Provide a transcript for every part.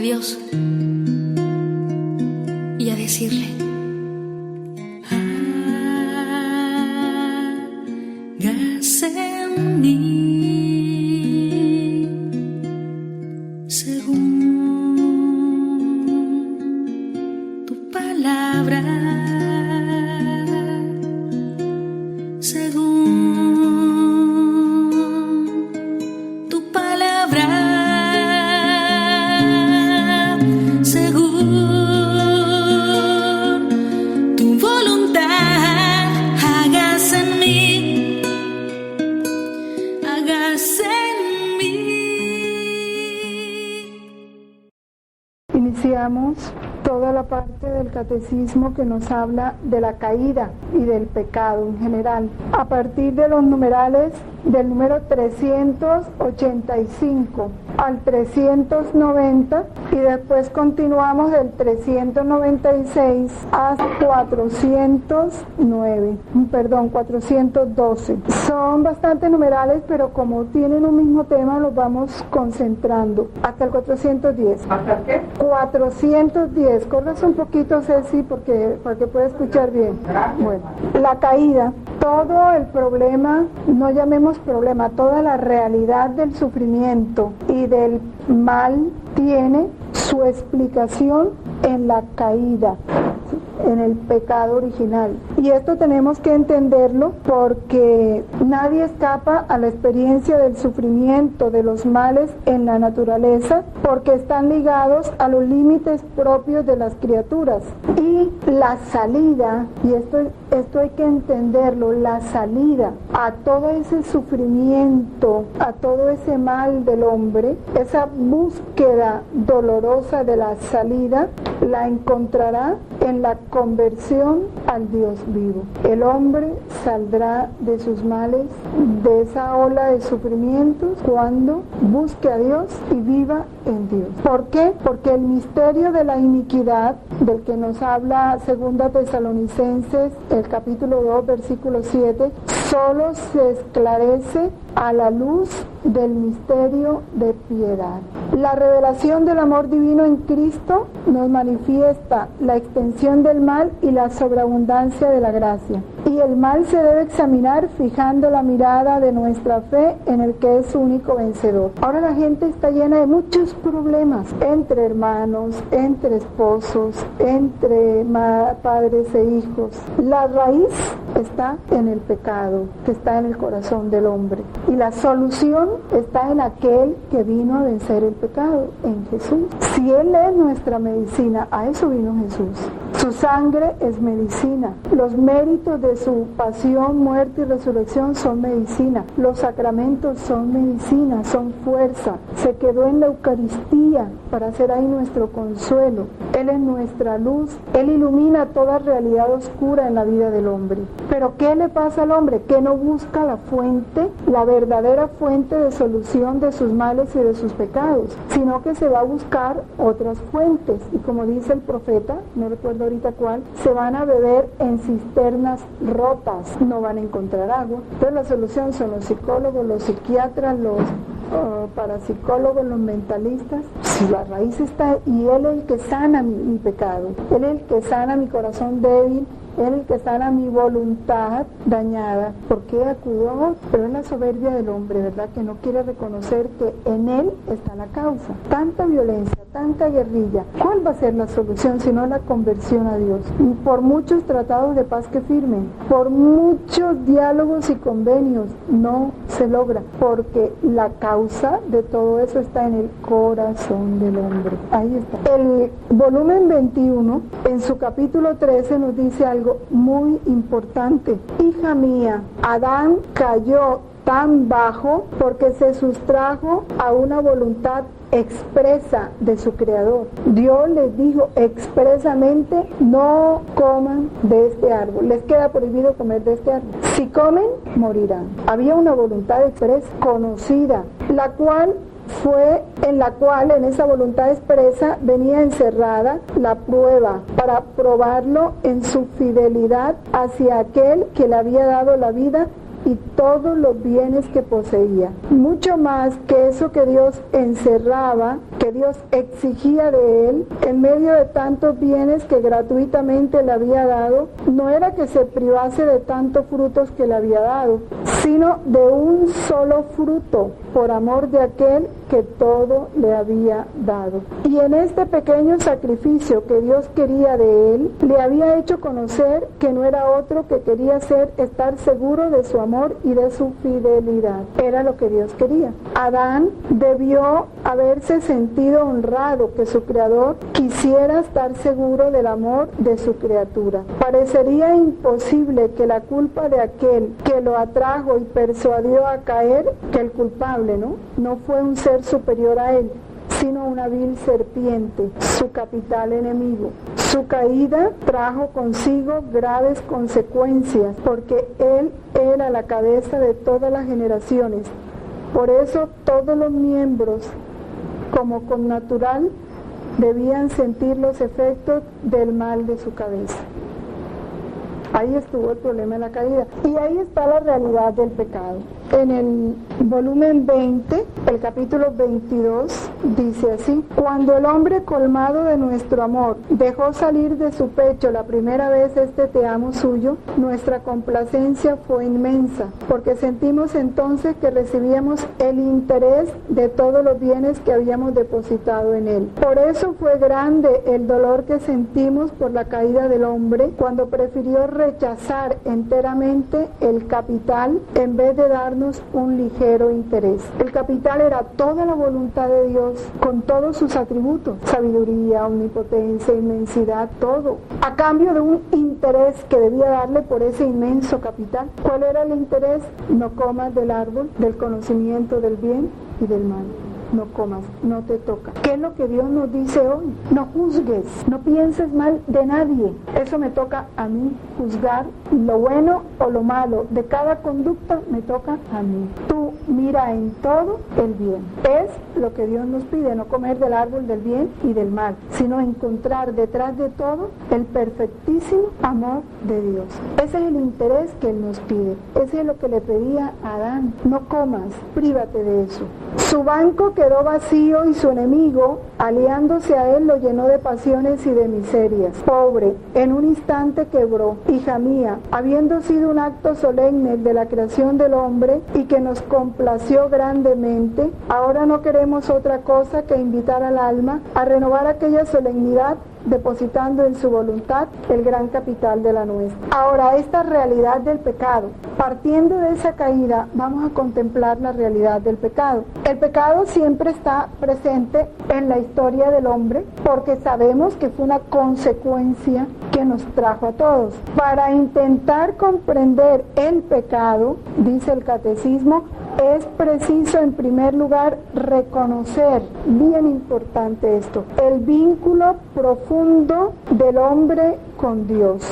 Dios y a decirle: hágase en mí según tu palabra, según tu palabra, según tu voluntad, hágase en mí, hágase en mí. Iniciamos toda la parte del catecismo que nos habla de la caída y del pecado en general, a partir de los numerales del número 385 al 390, y después continuamos del 396 hasta 412. Son bastantes numerales, pero como tienen un mismo tema, los vamos concentrando hasta el 410. ¿Hasta qué? 410. Corres un poquito, Ceci, para que pueda escuchar bien. Bueno, la caída, todo el problema, no llamemos problema, toda la realidad del sufrimiento y del mal tiene su explicación en la caída, en el pecado original. Y esto tenemos que entenderlo porque nadie escapa a la experiencia del sufrimiento, de los males en la naturaleza, porque están ligados a los límites propios de las criaturas. Y la salida, y esto hay que entenderlo, la salida a todo ese sufrimiento, a todo ese mal del hombre, esa búsqueda dolorosa de la salida, la encontrará en la conversión al Dios vivo. El hombre saldrá de sus males, de esa ola de sufrimientos, cuando busque a Dios y viva en Dios. ¿Por qué? Porque el misterio de la iniquidad, del que nos habla 2 Tesalonicenses, el capítulo 2, versículo 7, solo se esclarece a la luz del misterio de piedad. La revelación del amor divino en Cristo nos manifiesta la extensión del mal y la sobreabundancia de la gracia. Y el mal se debe examinar fijando la mirada de nuestra fe en el que es único vencedor. Ahora la gente está llena de muchos problemas, entre hermanos, entre esposos, entre padres e hijos. La raíz está en el pecado, que está en el corazón del hombre. Y la solución está en aquel que vino a vencer el pecado, en Jesús. Si Él es nuestra medicina, a eso vino Jesús. Su sangre es medicina. Los méritos de su pasión, muerte y resurrección son medicina. Los sacramentos son medicina, son fuerza. Se quedó en la Eucaristía para ser ahí nuestro consuelo. Él es nuestra luz. Él ilumina toda realidad oscura en la vida del hombre. Pero ¿qué le pasa al hombre? Que no busca la fuente, la verdadera fuente de solución de sus males y de sus pecados, sino que se va a buscar otras fuentes. Y como dice el profeta, no recuerdo ahorita cuál, se van a beber en cisternas rotas, no van a encontrar agua. Entonces la solución son los psicólogos, los psiquiatras, los parapsicólogos, los mentalistas. Si la raíz está, y Él es el que sana mi pecado, Él es el que sana mi corazón débil, Él es el que sana mi voluntad dañada. ¿Por qué acudo? Pero es la soberbia del hombre, ¿verdad? Que no quiere reconocer que en Él está la causa. Tanta violencia, tanta guerrilla. ¿Cuál va a ser la solución si no la conversión a Dios? Y por muchos tratados de paz que firmen, por muchos diálogos y convenios, no se logra, porque la causa de todo eso está en el corazón del hombre. Ahí está. El volumen 21, en su capítulo 13, nos dice algo muy importante. Hija mía, Adán cayó tan bajo porque se sustrajo a una voluntad expresa de su creador. Dios les dijo expresamente: no coman de este árbol, les queda prohibido comer de este árbol. Si comen, morirán. Había una voluntad expresa, conocida, la cual en esa voluntad expresa venía encerrada la prueba, para probarlo en su fidelidad hacia aquel que le había dado la vida y todos los bienes que poseía. Mucho más que eso que Dios encerraba, que Dios exigía de él, en medio de tantos bienes que gratuitamente le había dado, no era que se privase de tantos frutos que le había dado, sino de un solo fruto, por amor de aquel que todo le había dado. Y en este pequeño sacrificio que Dios quería de él, le había hecho conocer que no era otro que quería estar seguro de su amor y de su fidelidad. Era lo que Dios quería. Adán debió haberse sentido honrado que su Creador quisiera estar seguro del amor de su criatura. Parecería imposible que la culpa de aquel que lo atrajo y persuadió a caer, que el culpable, no fue un ser superior a él, sino una vil serpiente, su capital enemigo. Su caída trajo consigo graves consecuencias, porque él era la cabeza de todas las generaciones. Por eso todos los miembros, como con natural, debían sentir los efectos del mal de su cabeza. Ahí estuvo el problema de la caída. Y ahí está la realidad del pecado. En el volumen 20, el capítulo 22, dice así: cuando el hombre colmado de nuestro amor dejó salir de su pecho la primera vez este te amo suyo, nuestra complacencia fue inmensa, porque sentimos entonces que recibíamos el interés de todos los bienes que habíamos depositado en él. Por eso fue grande el dolor que sentimos por la caída del hombre, cuando prefirió rechazar enteramente el capital en vez de darnos un ligero interés. El capital era toda la voluntad de Dios con todos sus atributos: sabiduría, omnipotencia, inmensidad, todo, a cambio de un interés que debía darle por ese inmenso capital. ¿Cuál era el interés? No comas del árbol del conocimiento del bien y del mal. No comas, no te toca. ¿Qué es lo que Dios nos dice hoy? No juzgues, no pienses mal de nadie. Eso me toca a mí juzgar lo bueno o lo malo. De cada conducta me toca a mí. Tú mira en todo el bien. Es lo que Dios nos pide, no comer del árbol del bien y del mal, sino encontrar detrás de todo el perfectísimo amor de Dios. Ese es el interés que Él nos pide. Ese es lo que le pedía a Adán. No comas, prívate de eso. Su banco quedó vacío y su enemigo, aliándose a él, lo llenó de pasiones y de miserias. Pobre, en un instante quebró. Hija mía, habiendo sido un acto solemne de la creación del hombre y que nos complació grandemente, ahora no queremos otra cosa que invitar al alma a renovar aquella solemnidad, depositando en su voluntad el gran capital de la nuestra. Ahora, esta realidad del pecado, partiendo de esa caída, vamos a contemplar la realidad del pecado. El pecado siempre está presente en la historia del hombre, porque sabemos que fue una consecuencia que nos trajo a todos. Para intentar comprender el pecado, dice el catecismo, es preciso en primer lugar reconocer, bien importante esto, el vínculo profundo del hombre con Dios.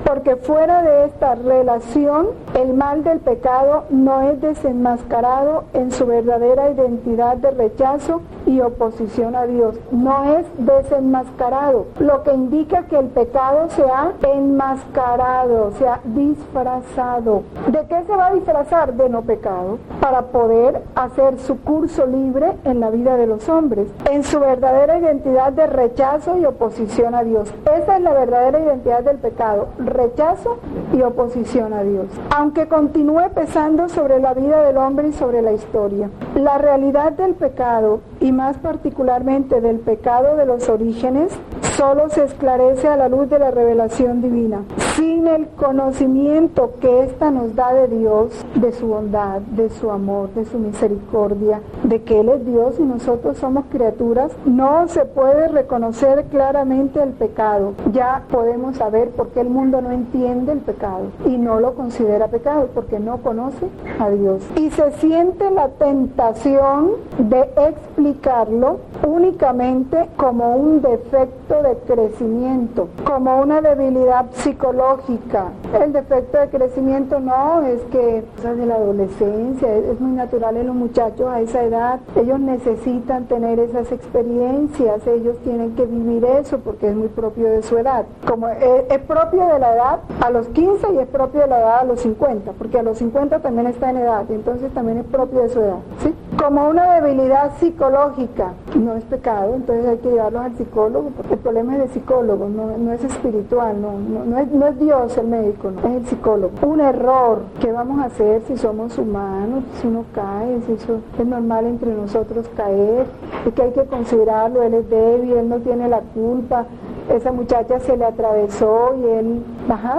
Porque fuera de esta relación, el mal del pecado no es desenmascarado en su verdadera identidad de rechazo y oposición a Dios. No es desenmascarado, lo que indica que el pecado se ha enmascarado, se ha disfrazado. ¿De qué se va a disfrazar? De no pecado, para poder hacer su curso libre en la vida de los hombres, en su verdadera identidad de rechazo y oposición a Dios. Esa es la verdadera identidad del pecado: rechazo y oposición a Dios, aunque continúe pesando sobre la vida del hombre y sobre la historia. La realidad del pecado, y más particularmente del pecado de los orígenes, solo se esclarece a la luz de la revelación divina. Sin el conocimiento que ésta nos da de Dios, de su bondad, de su amor, de su misericordia, de que Él es Dios y nosotros somos criaturas, no se puede reconocer claramente el pecado. Ya podemos saber por qué el mundo no entiende el pecado y no lo considera pecado, porque no conoce a Dios. Y se siente la tentación de explicarlo únicamente como un defecto de crecimiento, como una debilidad psicológica psicológica. El defecto de crecimiento no, es que cosas de la adolescencia, es muy natural en los muchachos a esa edad. Ellos necesitan tener esas experiencias, ellos tienen que vivir eso porque es muy propio de su edad. Como es propio de la edad a los 15 y es propio de la edad a los 50, porque a los 50 también está en edad, y entonces también es propio de su edad, ¿sí? Como una debilidad psicológica, no es pecado, entonces hay que llevarlos al psicólogo, porque el problema es de psicólogo, no es espiritual, no es Dios el médico, no, es el psicólogo. Un error, ¿qué vamos a hacer si somos humanos? Si uno cae, si eso es normal entre nosotros caer, y que hay que considerarlo, él es débil, él no tiene la culpa, esa muchacha se le atravesó y él,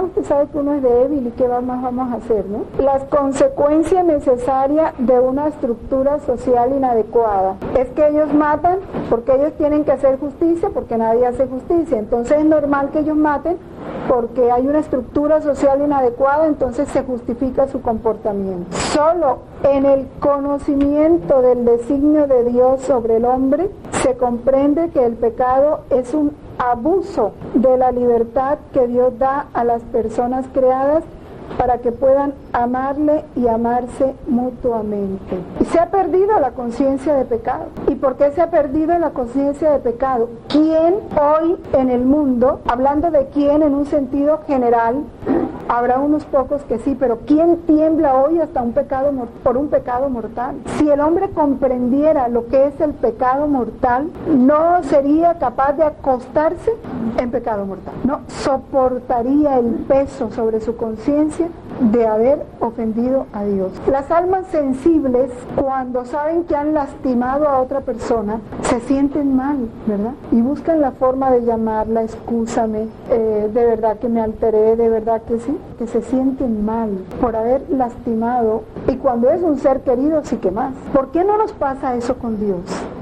usted sabe que uno es débil y qué más vamos a hacer, ¿no? Las consecuencias necesarias de una estructura social inadecuada es que ellos matan porque ellos tienen que hacer justicia, porque nadie hace justicia, entonces es normal que ellos maten porque hay una estructura social inadecuada, entonces se justifica su comportamiento. Solo en el conocimiento del designio de Dios sobre el hombre se comprende que el pecado es un abuso de la libertad que Dios da a las personas creadas para que puedan amarle y amarse mutuamente. Y se ha perdido la conciencia de pecado. ¿Y por qué se ha perdido la conciencia de pecado? ¿Quién hoy en el mundo, hablando de quién en un sentido general, habrá unos pocos que sí, pero ¿quién tiembla hoy hasta por un pecado mortal? Si el hombre comprendiera lo que es el pecado mortal, no sería capaz de acostarse en pecado mortal. No soportaría el peso sobre su conciencia de haber ofendido a Dios. Las almas sensibles, cuando saben que han lastimado a otra persona, se sienten mal, ¿verdad? Y buscan la forma de llamarla, excúsame, de verdad que me alteré, de verdad que sí, que se sienten mal por haber lastimado, y cuando es un ser querido, sí que más. ¿Por qué no nos pasa eso con Dios?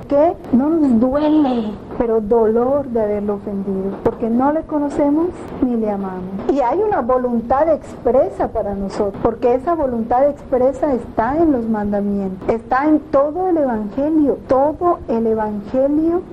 Que no nos duele, pero dolor de haberlo ofendido, porque no le conocemos ni le amamos. Y hay una voluntad expresa para nosotros, porque esa voluntad expresa está en los mandamientos, está en todo el Evangelio,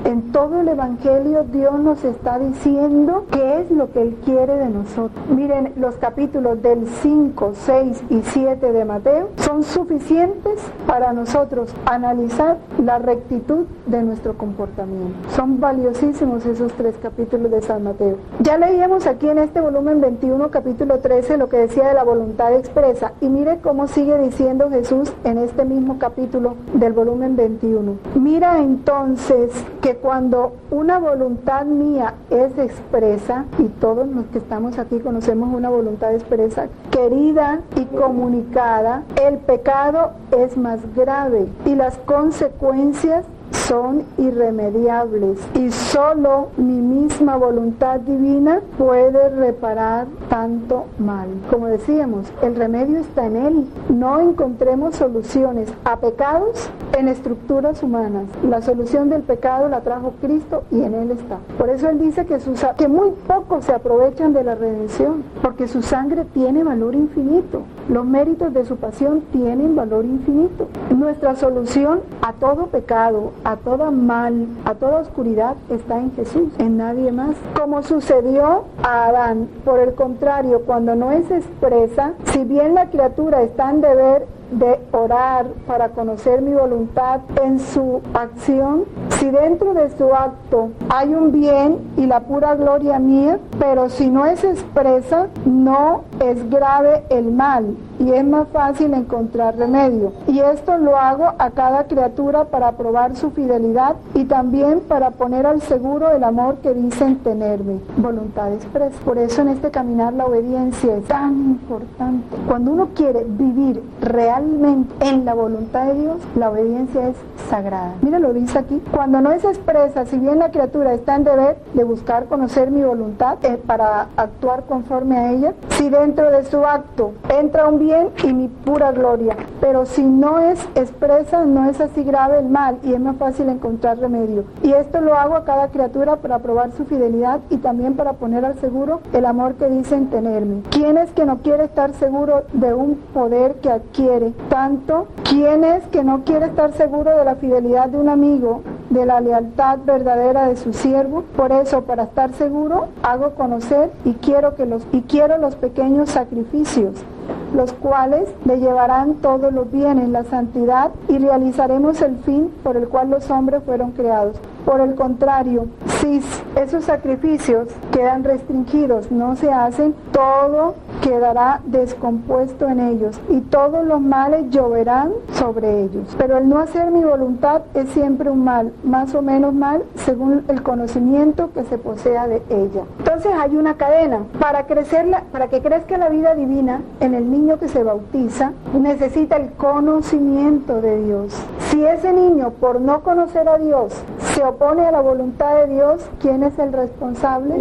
en todo el Evangelio Dios nos está diciendo qué es lo que Él quiere de nosotros. Miren, los capítulos del 5, 6 y 7 de Mateo son suficientes para nosotros analizar la rectitud de nuestro comportamiento. Son valiosísimos esos 3 capítulos de San Mateo. Ya leíamos aquí en este volumen 21, capítulo 13, lo que decía de la voluntad expresa, y mire cómo sigue diciendo Jesús en este mismo capítulo del volumen 21. Mira entonces que cuando una voluntad mía es expresa, y todos los que estamos aquí conocemos una voluntad expresa, querida y comunicada, el pecado es más grave y las consecuencias son irremediables, y solo mi misma voluntad divina puede reparar tanto mal. Como decíamos, el remedio está en Él. No encontremos soluciones a pecados en estructuras humanas. La solución del pecado la trajo Cristo y en Él está. Por eso Él dice que muy pocos se aprovechan de la redención, porque su sangre tiene valor infinito. Los méritos de su pasión tienen valor infinito. Nuestra solución a todo pecado, a todo mal, a toda oscuridad está en Jesús, en nadie más. Como sucedió a Adán, por el contrario, cuando no es expresa, si bien la criatura está en deber de orar para conocer mi voluntad en su acción, si dentro de su acto hay un bien y la pura gloria mía, pero si no es expresa, no es grave el mal y es más fácil encontrar remedio. Y esto lo hago a cada criatura para probar su fidelidad y también para poner al seguro el amor que dicen tenerme. Voluntad expresa. Por eso en este caminar la obediencia es tan importante. Cuando uno quiere vivir realmente en la voluntad de Dios, la obediencia es sagrada. Mira, lo dice aquí. Cuando no es expresa, si bien la criatura está en deber de buscar conocer mi voluntad para actuar conforme a ella, si dentro de su acto entra un bien y mi pura gloria, pero si no es expresa, no es así grave el mal y es más fácil encontrar remedio. Y esto lo hago a cada criatura para probar su fidelidad y también para poner al seguro el amor que dicen tenerme. ¿Quién es que no quiere estar seguro de un poder que adquiere tanto? ¿Quién es que no quiere estar seguro de la fidelidad de un amigo, de la lealtad verdadera de su siervo. Por eso, para estar seguro, hago conocer y quiero los pequeños sacrificios, los cuales le llevarán todos los bienes, la santidad, y realizaremos el fin por el cual los hombres fueron creados. Por el contrario, si esos sacrificios quedan restringidos, no se hacen, todo quedará descompuesto en ellos y todos los males lloverán sobre ellos. Pero el no hacer mi voluntad es siempre un mal, más o menos mal, según el conocimiento que se posea de ella. Entonces hay una cadena. Para que crezca la vida divina en el niño que se bautiza, necesita el conocimiento de Dios. Si ese niño, por no conocer a Dios, se opone a la voluntad de Dios, ¿quién es el responsable?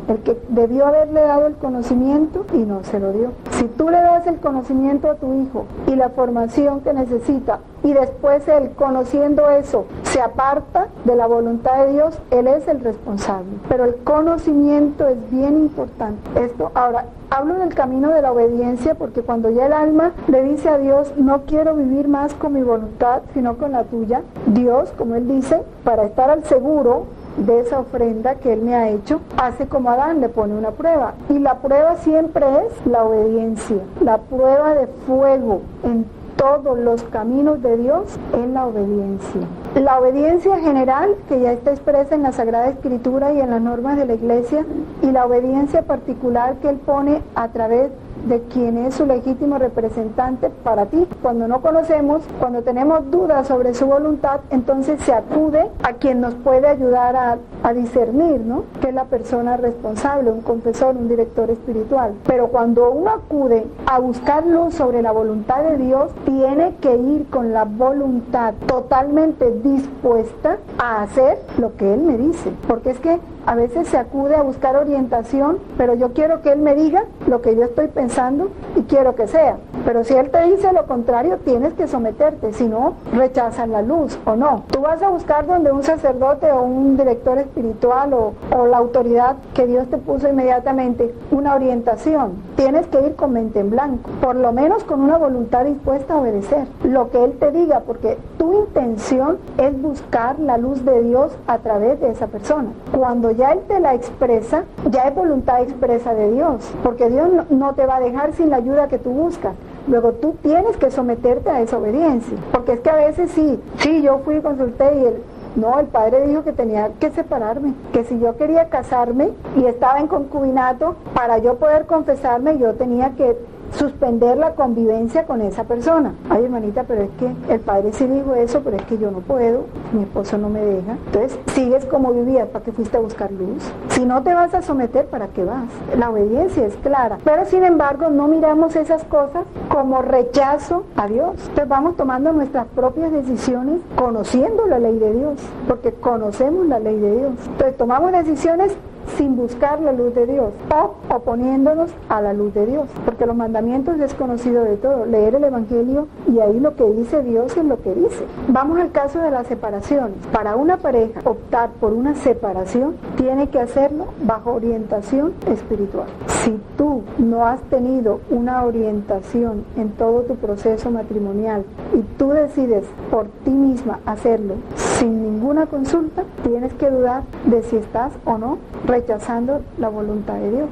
El que debió haberle dado el conocimiento y no se lo dio. Si tú le das el conocimiento a tu hijo y la formación que necesita, y después él, conociendo eso, se aparta de la voluntad de Dios, él es el responsable. Pero el conocimiento es bien importante. Ahora, hablo del camino de la obediencia, porque cuando ya el alma le dice a Dios, no quiero vivir más con mi voluntad, sino con la tuya, Dios, como él dice, para estar al seguro de esa ofrenda que él me ha hecho, hace como Adán, le pone una prueba. Y la prueba siempre es la obediencia, la prueba de fuego en todos los caminos de Dios es la obediencia. La obediencia general, que ya está expresa en la Sagrada Escritura y en las normas de la Iglesia, y la obediencia particular que Él pone a través de quien es su legítimo representante para ti. Cuando no conocemos, cuando tenemos dudas sobre su voluntad, entonces se acude a quien nos puede ayudar a discernir, ¿no? Que es la persona responsable, un confesor, un director espiritual. Pero cuando uno acude a buscar luz sobre la voluntad de Dios, tiene que ir con la voluntad totalmente dispuesta a hacer lo que Él me dice. Porque es que a veces se acude a buscar orientación, pero yo quiero que Él me diga lo que yo estoy pensando y quiero que sea. Pero si Él te dice lo contrario, tienes que someterte, si no, rechazas la luz o no. Tú vas a buscar donde un sacerdote o un director espiritual o la autoridad que Dios te puso inmediatamente una orientación. Tienes que ir con mente en blanco, por lo menos con una voluntad dispuesta a obedecer lo que Él te diga, porque tu intención es buscar la luz de Dios a través de esa persona. Cuando ya Él te la expresa, ya es voluntad expresa de Dios, porque Dios no te va a dejar sin la ayuda que tú buscas. Luego tú tienes que someterte a esa obediencia, porque es que a veces sí, yo fui y consulté y el padre dijo que tenía que separarme, que si yo quería casarme y estaba en concubinato, para yo poder confesarme yo tenía que suspender la convivencia con esa persona. Ay, hermanita, pero es que el padre sí dijo eso, pero es que yo no puedo, mi esposo no me deja. Entonces, sigues como vivías, ¿para qué fuiste a buscar luz? Si no te vas a someter, ¿para qué vas? La obediencia es clara, pero sin embargo no miramos esas cosas como rechazo a Dios. Entonces vamos tomando nuestras propias decisiones conociendo la ley de Dios, porque conocemos la ley de Dios. Entonces tomamos decisiones sin buscar la luz de Dios o oponiéndonos a la luz de Dios, porque los mandamientos es conocido de todo, leer el Evangelio y ahí lo que dice Dios es lo que dice. Vamos al caso de las separaciones. Para una pareja optar por una separación tiene que hacerlo bajo orientación espiritual. Si tú no has tenido una orientación en todo tu proceso matrimonial y tú decides por ti misma hacerlo sin ninguna consulta, tienes que dudar de si estás o no rechazando la voluntad de Dios.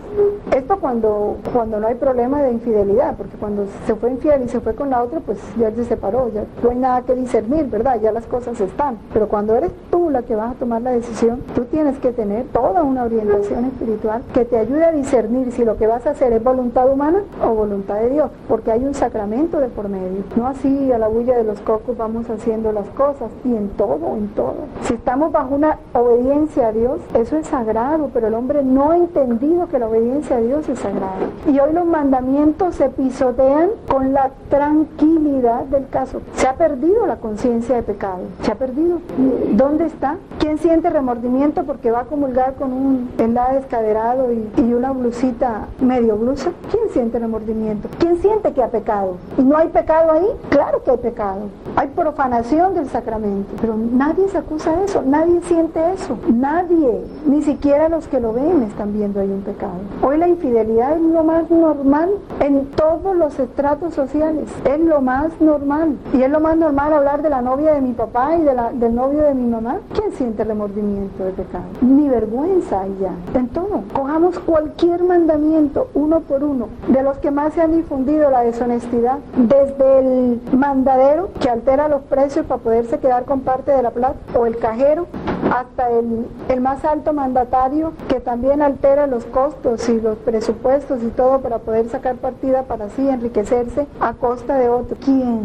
Esto cuando no hay problema de infidelidad, porque cuando se fue infiel y se fue con la otra, pues ya se separó, ya no hay nada que discernir, ¿verdad? Ya las cosas están. Pero cuando eres tú la que vas a tomar la decisión, tú tienes que tener toda una orientación espiritual que te ayude a discernir si lo que vas a hacer es voluntad humana o voluntad de Dios, porque hay un sacramento de por medio. No así a la bulla de los cocos vamos haciendo las cosas, y en todo. Si estamos bajo una obediencia a Dios, eso es sagrado, pero el hombre no ha entendido que la obediencia a Dios es sagrada. Y hoy los mandamientos se pisotean con la tranquilidad del caso. Se ha perdido la conciencia de pecado, se ha perdido. ¿Dónde está? ¿Quién siente remordimiento porque va a comulgar con un helado descaderado y una blusita medio blusa? ¿Quién siente remordimiento? ¿Quién siente que ha pecado? ¿Y no hay pecado ahí? Claro que hay pecado. Hay profanación del sacramento, pero Nadie se acusa de eso, nadie siente eso, nadie, ni siquiera los que lo ven están viendo ahí un pecado. Hoy la infidelidad es lo más normal en todos los estratos sociales, es lo más normal. Y es lo más normal hablar de la novia de mi papá y del novio de mi mamá. ¿Quién siente remordimiento de pecado? Ni vergüenza hay ya, en todo. Cojamos cualquier mandamiento, uno por uno, de los que más se han difundido la deshonestidad, desde el mandadero que altera los precios para poderse quedar con parte de la plata, o el cajero, hasta el más alto mandatario que también altera los costos y los presupuestos y todo para poder sacar partida para así enriquecerse a costa de otro. ¿Quién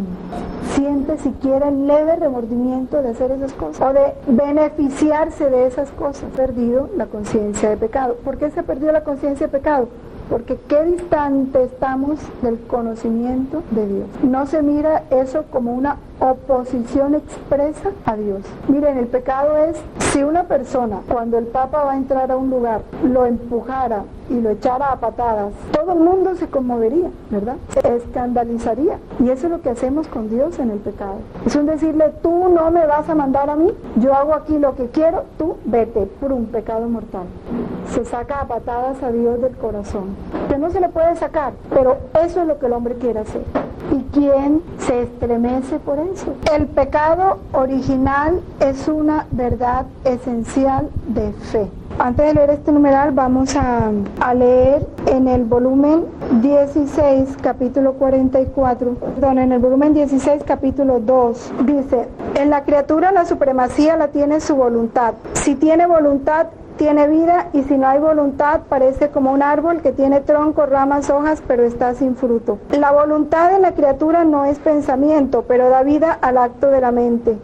siente siquiera el leve remordimiento de hacer esas cosas o de beneficiarse de esas cosas? Perdido la conciencia de pecado. ¿Por qué se perdió la conciencia de pecado? Porque qué distante estamos del conocimiento de Dios. No se mira eso como una oposición expresa a Dios. Miren, el pecado es si una persona, cuando el Papa va a entrar a un lugar, lo empujara y lo echara a patadas, todo el mundo se conmovería, ¿verdad? Se escandalizaría. Y eso es lo que hacemos con Dios en el pecado. Es un decirle, tú no me vas a mandar a mí, yo hago aquí lo que quiero, tú vete, por un pecado mortal. Se saca a patadas a Dios del corazón, que no se le puede sacar, pero eso es lo que el hombre quiere hacer. ¿Y quién se estremece por eso? El pecado original es una verdad esencial de fe. Antes de leer este numeral vamos a leer en el volumen 16, capítulo 44, en el volumen 16, capítulo 2, dice, en la criatura la supremacía la tiene su voluntad. Si tiene voluntad, tiene vida, y si no hay voluntad, parece como un árbol que tiene tronco, ramas, hojas, pero está sin fruto. La voluntad de la criatura no es pensamiento, pero da vida al acto de la mente.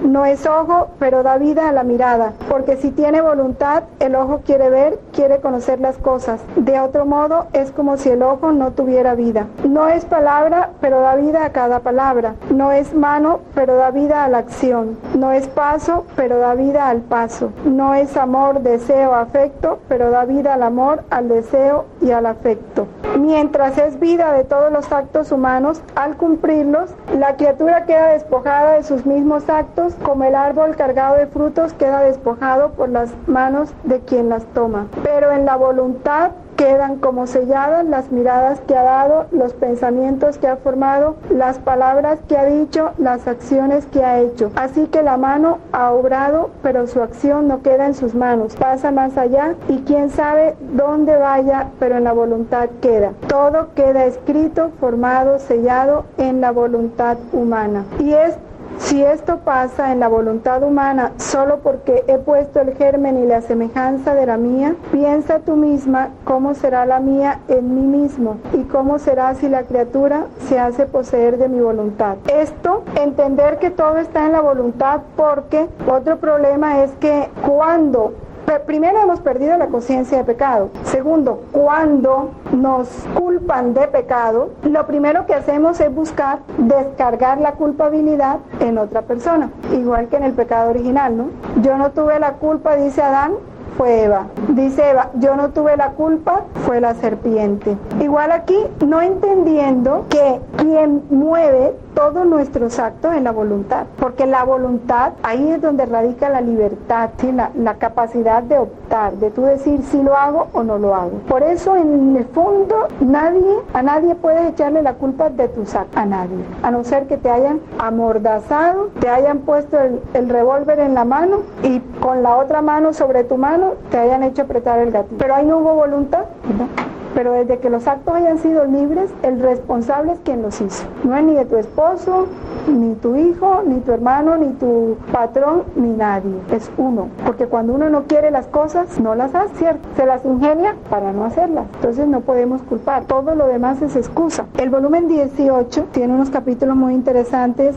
No es ojo, pero da vida a la mirada, porque si tiene voluntad, el ojo quiere ver, quiere conocer las cosas. De otro modo, es como si el ojo no tuviera vida. No es palabra, pero da vida a cada palabra. No es mano, pero da vida a la acción. No es paso, pero da vida al paso. No es amor, deseo, afecto, pero da vida al amor, al deseo y al afecto. Mientras es vida de todos los actos humanos, al cumplirlos, la criatura queda despojada de sus mismos actos, como el árbol cargado de frutos queda despojado por las manos de quien las toma. Pero en la voluntad quedan como selladas las miradas que ha dado, los pensamientos que ha formado, las palabras que ha dicho, las acciones que ha hecho. Así que la mano ha obrado, pero su acción no queda en sus manos, pasa más allá, y quién sabe dónde vaya, pero en la voluntad queda. Todo queda escrito, formado, sellado en la voluntad humana. Si esto pasa en la voluntad humana solo porque he puesto el germen y la semejanza de la mía, piensa tú misma cómo será la mía en mí mismo y cómo será si la criatura se hace poseer de mi voluntad. Esto, entender que todo está en la voluntad, porque otro problema es que primero hemos perdido la conciencia de pecado. Segundo, cuando nos culpan de pecado, lo primero que hacemos es buscar descargar la culpabilidad en otra persona, igual que en el pecado original, ¿no? Yo no tuve la culpa, dice Adán, fue Eva. Dice Eva, yo no tuve la culpa, fue la serpiente. Igual aquí, no entendiendo que quien mueve todos nuestros actos en la voluntad, porque la voluntad, ahí es donde radica la libertad, ¿sí? la capacidad de optar, de tú decir si lo hago o no lo hago. Por eso en el fondo a nadie puedes echarle la culpa de tus actos, a nadie, a no ser que te hayan amordazado, te hayan puesto el revólver en la mano y con la otra mano sobre tu mano te hayan hecho apretar el gatillo. Pero ahí no hubo voluntad, ¿verdad? Pero desde que los actos hayan sido libres, el responsable es quien los hizo. No es ni de tu esposo, ni tu hijo, ni tu hermano, ni tu patrón, ni nadie. Es uno. Porque cuando uno no quiere las cosas, no las hace, ¿cierto? Se las ingenia para no hacerlas. Entonces no podemos culpar. Todo lo demás es excusa. El volumen 18 tiene unos capítulos muy interesantes,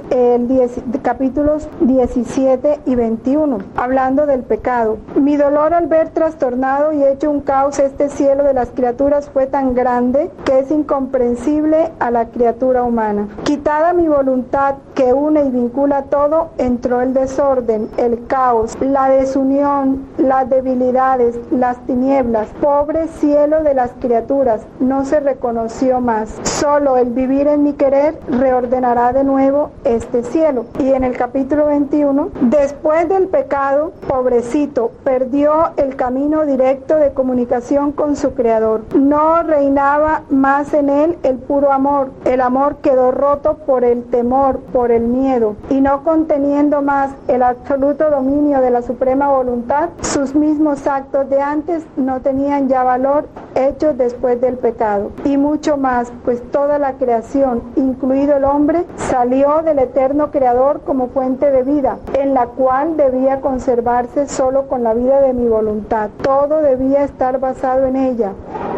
capítulos 17 y 21, hablando del pecado. Mi dolor al ver trastornado y hecho un caos este cielo de las criaturas fue tan grande que es incomprensible a la criatura humana. Quitada mi voluntad que une y vincula todo, entró el desorden, el caos, la desunión, las debilidades, las tinieblas. Pobre cielo de las criaturas, no se reconoció más. Solo el vivir en mi querer reordenará de nuevo este cielo. Y en el capítulo 21, después del pecado, pobrecito, perdió el camino directo de comunicación con su Creador. No reinaba más en él el puro amor. El amor quedó roto por el temor, por el miedo, y no conteniendo más el absoluto dominio de la suprema voluntad, sus mismos actos de antes no tenían ya valor, hechos después del pecado. Y mucho más, pues toda la creación, incluido el hombre, salió del eterno Creador como fuente de vida, en la cual debía conservarse solo con la vida de mi voluntad. Todo debía estar basado en ella,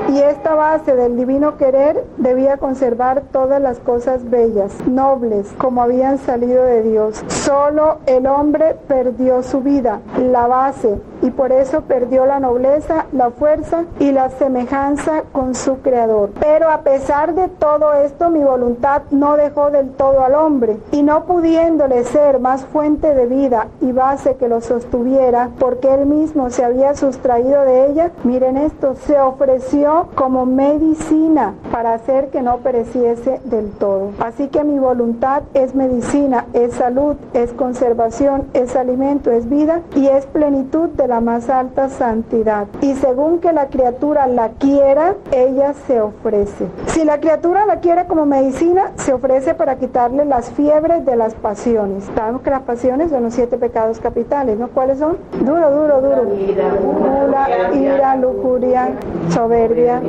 y esta base del divino querer debía conservar todas las cosas bellas, nobles, como habían salido de Dios. Solo el hombre perdió su vida, la base, y por eso perdió la nobleza, la fuerza y la semejanza con su Creador. Pero a pesar de todo esto, mi voluntad no dejó del todo al hombre, y no pudiéndole ser más fuente de vida y base que lo sostuviera, porque él mismo se había sustraído de ella, miren esto, se ofreció como medicina para hacer que no pereciese del todo. Así que mi voluntad es medicina, es salud, es conservación, es alimento, es vida y es plenitud de la más alta santidad. Y según que la criatura la quiera, ella se ofrece. Si la criatura la quiere como medicina, se ofrece para quitarle las fiebres de las pasiones. Sabemos que las pasiones son los 7 pecados capitales, ¿no? ¿Cuáles son? Duro. Gula, ira, lujuria, soberbia.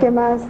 ¿Qué más?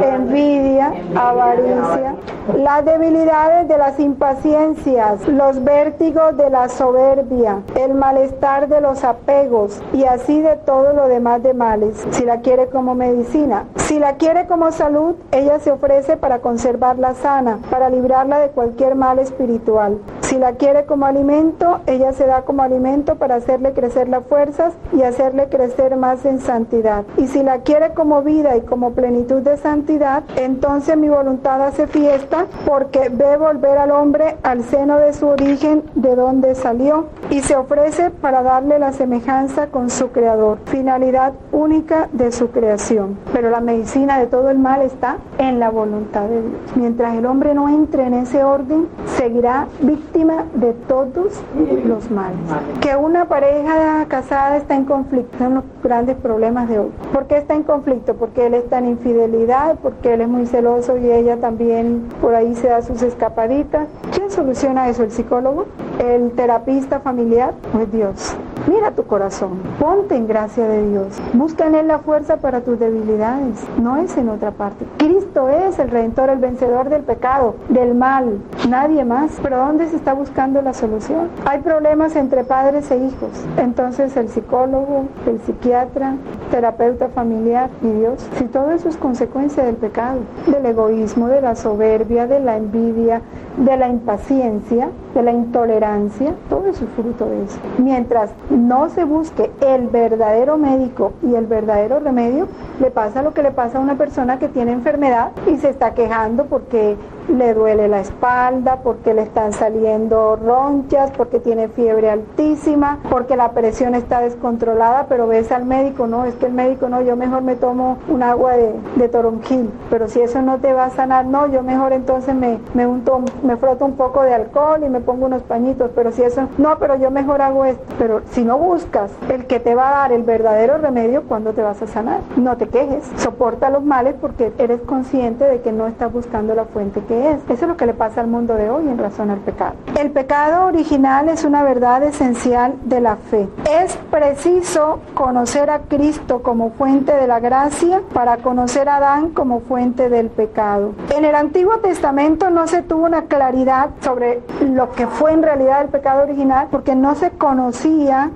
Envidia, avaricia. Las debilidades de las impaciencias, los vértigos de la soberbia, el malestar de los apegos y así de todo lo demás de males. Si la quiere como medicina, si la quiere como salud, ella se ofrece para conservarla sana, para librarla de cualquier mal espiritual. Si la quiere como alimento, ella se da como alimento para hacerle crecer las fuerzas y hacerle crecer más en santidad. Y si la quiere como vida y como plenitud de santidad, entonces mi voluntad hace fiesta porque ve volver al hombre al seno de su origen, de donde salió, y se ofrece para darle la semejanza con su Creador, finalidad única de su creación. Pero la medicina de todo el mal está en la voluntad de Dios. Mientras el hombre no entre en ese orden, seguirá víctima de todos los males. Que una pareja casada está en conflicto, son los grandes problemas de hoy. ¿Por qué está en conflicto? Porque él está en infidelidad, porque él es muy celoso y ella también por ahí se da sus escapaditas. ¿Quién soluciona eso? ¿El psicólogo? ¿El terapista familiar? Pues Dios. Mira tu corazón, ponte en gracia de Dios, busca en Él la fuerza para tus debilidades, no es en otra parte. Cristo es el Redentor, el vencedor del pecado, del mal, nadie más. Pero ¿dónde se está buscando la solución? Hay problemas entre padres e hijos, entonces el psicólogo, el psiquiatra, terapeuta familiar y Dios. Si todo eso es consecuencia del pecado, del egoísmo, de la soberbia, de la envidia, de la impaciencia, de la intolerancia, todo eso es fruto de eso. Mientras no se busque el verdadero médico y el verdadero remedio, le pasa lo que le pasa a una persona que tiene enfermedad y se está quejando porque le duele la espalda, porque le están saliendo ronchas, porque tiene fiebre altísima, porque la presión está descontrolada, pero ves al médico, no, es que el médico no, yo mejor me tomo un agua de toronjil, pero si eso no te va a sanar, no, yo mejor entonces me froto un poco de alcohol y me pongo unos pañitos, pero si eso, no, pero yo mejor hago esto. Pero si no buscas el que te va a dar el verdadero remedio, ¿cuándo te vas a sanar? No te quejes, soporta los males porque eres consciente de que no estás buscando la fuente que es. Eso es lo que le pasa al mundo de hoy en razón al pecado. El pecado original es una verdad esencial de la fe. Es preciso conocer a Cristo como fuente de la gracia para conocer a Adán como fuente del pecado. En el Antiguo Testamento no se tuvo una claridad sobre lo que fue en realidad el pecado original porque no se conocía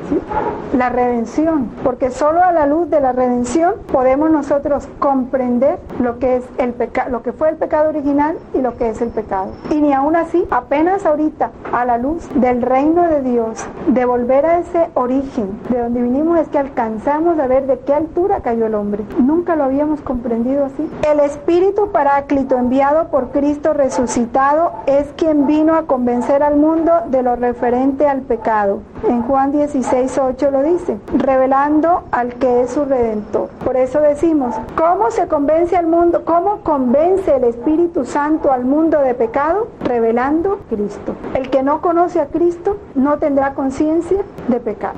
la redención, porque solo a la luz de la redención podemos nosotros comprender lo que es el pecado, lo que fue el pecado original y lo que es el pecado. Y ni aún así, apenas ahorita, a la luz del reino de Dios, de volver a ese origen de donde vinimos, es que alcanzamos a ver de qué altura cayó el hombre. Nunca lo habíamos comprendido así. El Espíritu Paráclito enviado por Cristo resucitado es quien vino a convencer al mundo de lo referente al pecado. En Juan 16:8 lo dice, revelando al que es su Redentor. Por eso decimos, ¿cómo se convence al mundo? ¿Cómo convence el Espíritu Santo al mundo de pecado? Revelando a Cristo. El que no conoce a Cristo no tendrá conciencia de pecado.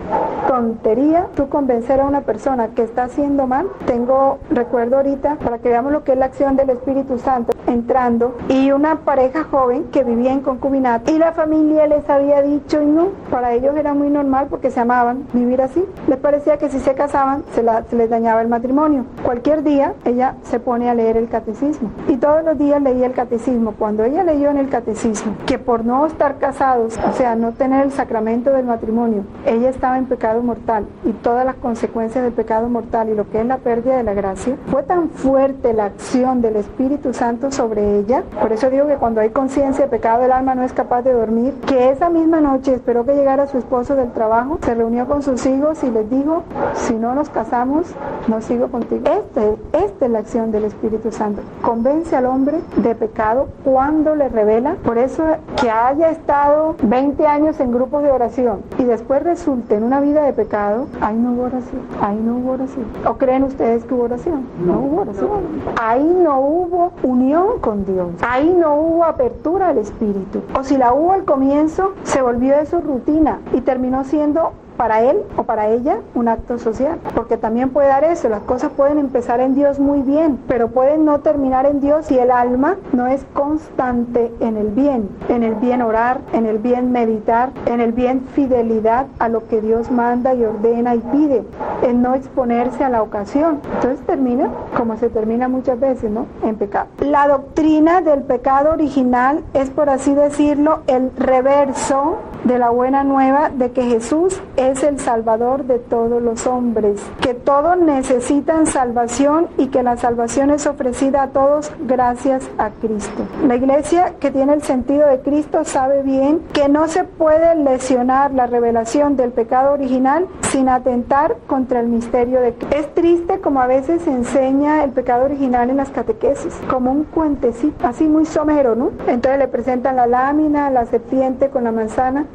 Tontería tú convencer a una persona que está haciendo mal. Recuerdo ahorita, para que veamos lo que es la acción del Espíritu Santo, entrando, y una pareja joven que vivía en concubinato, y la familia les había dicho, y no, para ellos era muy normal porque se amaban, vivir así. Les parecía que si se casaban se les dañaba el matrimonio. Cualquier día ella se pone a leer el catecismo, y todos los días leía el catecismo. Cuando ella leyó en el catecismo que por no estar casados, o sea, no tener el sacramento del matrimonio, ella estaba en pecado mortal, y todas las consecuencias del pecado mortal y lo que es la pérdida de la gracia, fue tan fuerte la acción del Espíritu Santo sobre ella. Por eso digo que cuando hay conciencia de pecado, el alma no es capaz de dormir, que esa misma noche esperó que llegara su esposo del trabajo, se reunió con sus hijos y les dijo, si no nos casamos, no sigo contigo. Esta es la acción del Espíritu Santo. Convence al hombre de pecado cuando le revela. Por eso que haya estado 20 años en grupos de oración y después resulte en una vida de pecado, ahí no hubo oración, ahí no hubo oración. ¿O creen ustedes que hubo oración? No hubo oración. Ahí no hubo unión con Dios, ahí no hubo apertura al Espíritu. O si la hubo al comienzo, se volvió de su rutina y terminó siendo para él o para ella un acto social, porque también puede dar eso. Las cosas pueden empezar en Dios muy bien, pero pueden no terminar en Dios si el alma no es constante en el bien orar, en el bien meditar, en el bien fidelidad a lo que Dios manda y ordena y pide, en no exponerse a la ocasión. Entonces termina como se termina muchas veces, ¿no? En pecado. La doctrina del pecado original es, por así decirlo, el reverso de la buena nueva de que Jesús es el Salvador de todos los hombres, que todos necesitan salvación y que la salvación es ofrecida a todos gracias a Cristo. La iglesia que tiene el sentido de Cristo sabe bien que no se puede lesionar la revelación del pecado original sin atentar contra el misterio de Cristo. Es triste como a veces se enseña el pecado original en las catequesis, como un cuentecito, así muy somero, ¿no? Entonces le presentan la lámina, la serpiente con la manzana,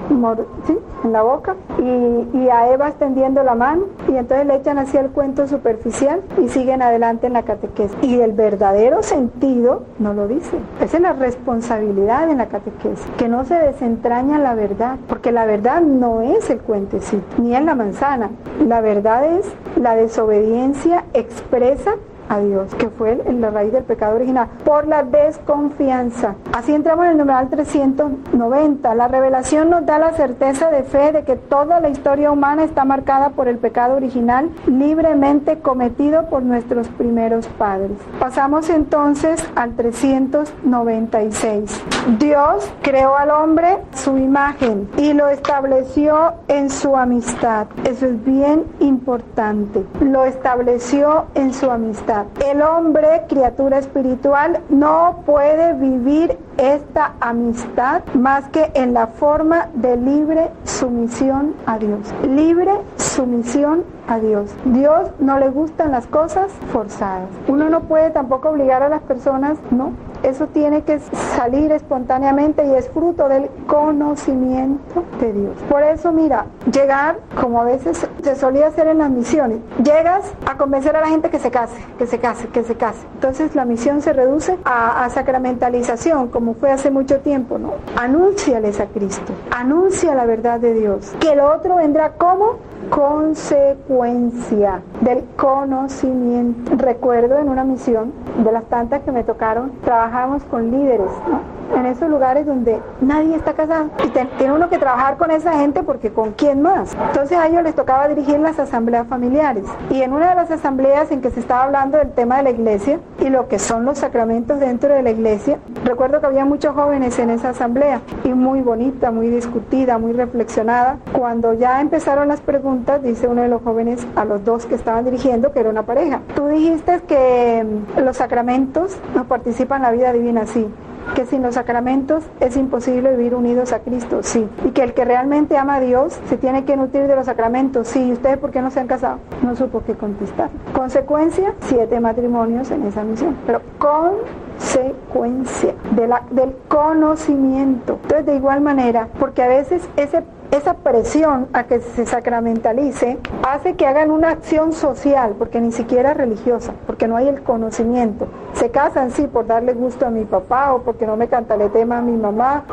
¿sí?, en la boca, y a Eva extendiendo la mano, y entonces le echan así el cuento superficial y siguen adelante en la catequesis. Y el verdadero sentido no lo dice. Esa es la responsabilidad en la catequesis, que no se desentraña la verdad, porque la verdad no es el cuentecito, ni es la manzana. La verdad es la desobediencia expresa a Dios, que fue la raíz del pecado original, por la desconfianza. Así entramos en el numeral 390. La revelación nos da la certeza de fe de que toda la historia humana está marcada por el pecado original libremente cometido por nuestros primeros padres. Pasamos entonces al 396. Dios creó al hombre su imagen y lo estableció en su amistad. Eso es bien importante. Lo estableció en su amistad. El hombre, criatura espiritual, no puede vivir esta amistad más que en la forma de libre sumisión a Dios. Libre sumisión a Dios. Dios no le gustan las cosas forzadas. Uno no puede tampoco obligar a las personas, no. Eso tiene que salir espontáneamente y es fruto del conocimiento de Dios. Por eso, mira, llegar, como a veces se solía hacer en las misiones, llegas a convencer a la gente que se case, que se case, que se case. Entonces la misión se reduce a sacramentalización, como fue hace mucho tiempo, ¿no? Anúnciales a Cristo, anuncia la verdad de Dios, que el otro vendrá como consecuencia del conocimiento. Recuerdo en una misión, de las tantas que me tocaron, trabajamos con líderes, ¿no?, en esos lugares donde nadie está casado, y tiene uno que trabajar con esa gente porque ¿con quién más? Entonces a ellos les tocaba dirigir las asambleas familiares, y en una de las asambleas en que se estaba hablando del tema de la iglesia y lo que son los sacramentos dentro de la iglesia, recuerdo que había muchos jóvenes en esa asamblea, y muy bonita, muy discutida, muy reflexionada. Cuando ya empezaron las preguntas, dice uno de los jóvenes a los dos que estaban dirigiendo, que era una pareja: tú dijiste que los sacramentos no participan en la vida divina, sí, que sin los sacramentos es imposible vivir unidos a Cristo, sí. Y que el que realmente ama a Dios se tiene que nutrir de los sacramentos, sí. ¿Y ustedes por qué no se han casado? No supo qué contestar. Consecuencia, 7 matrimonios en esa misión. Pero consecuencia del conocimiento. Entonces, de igual manera, porque a veces esa presión a que se sacramentalice hace que hagan una acción social, porque ni siquiera es religiosa, porque no hay el conocimiento. Se casan, sí, por darle gusto a mi papá o porque no me cantalete más a mi mamá,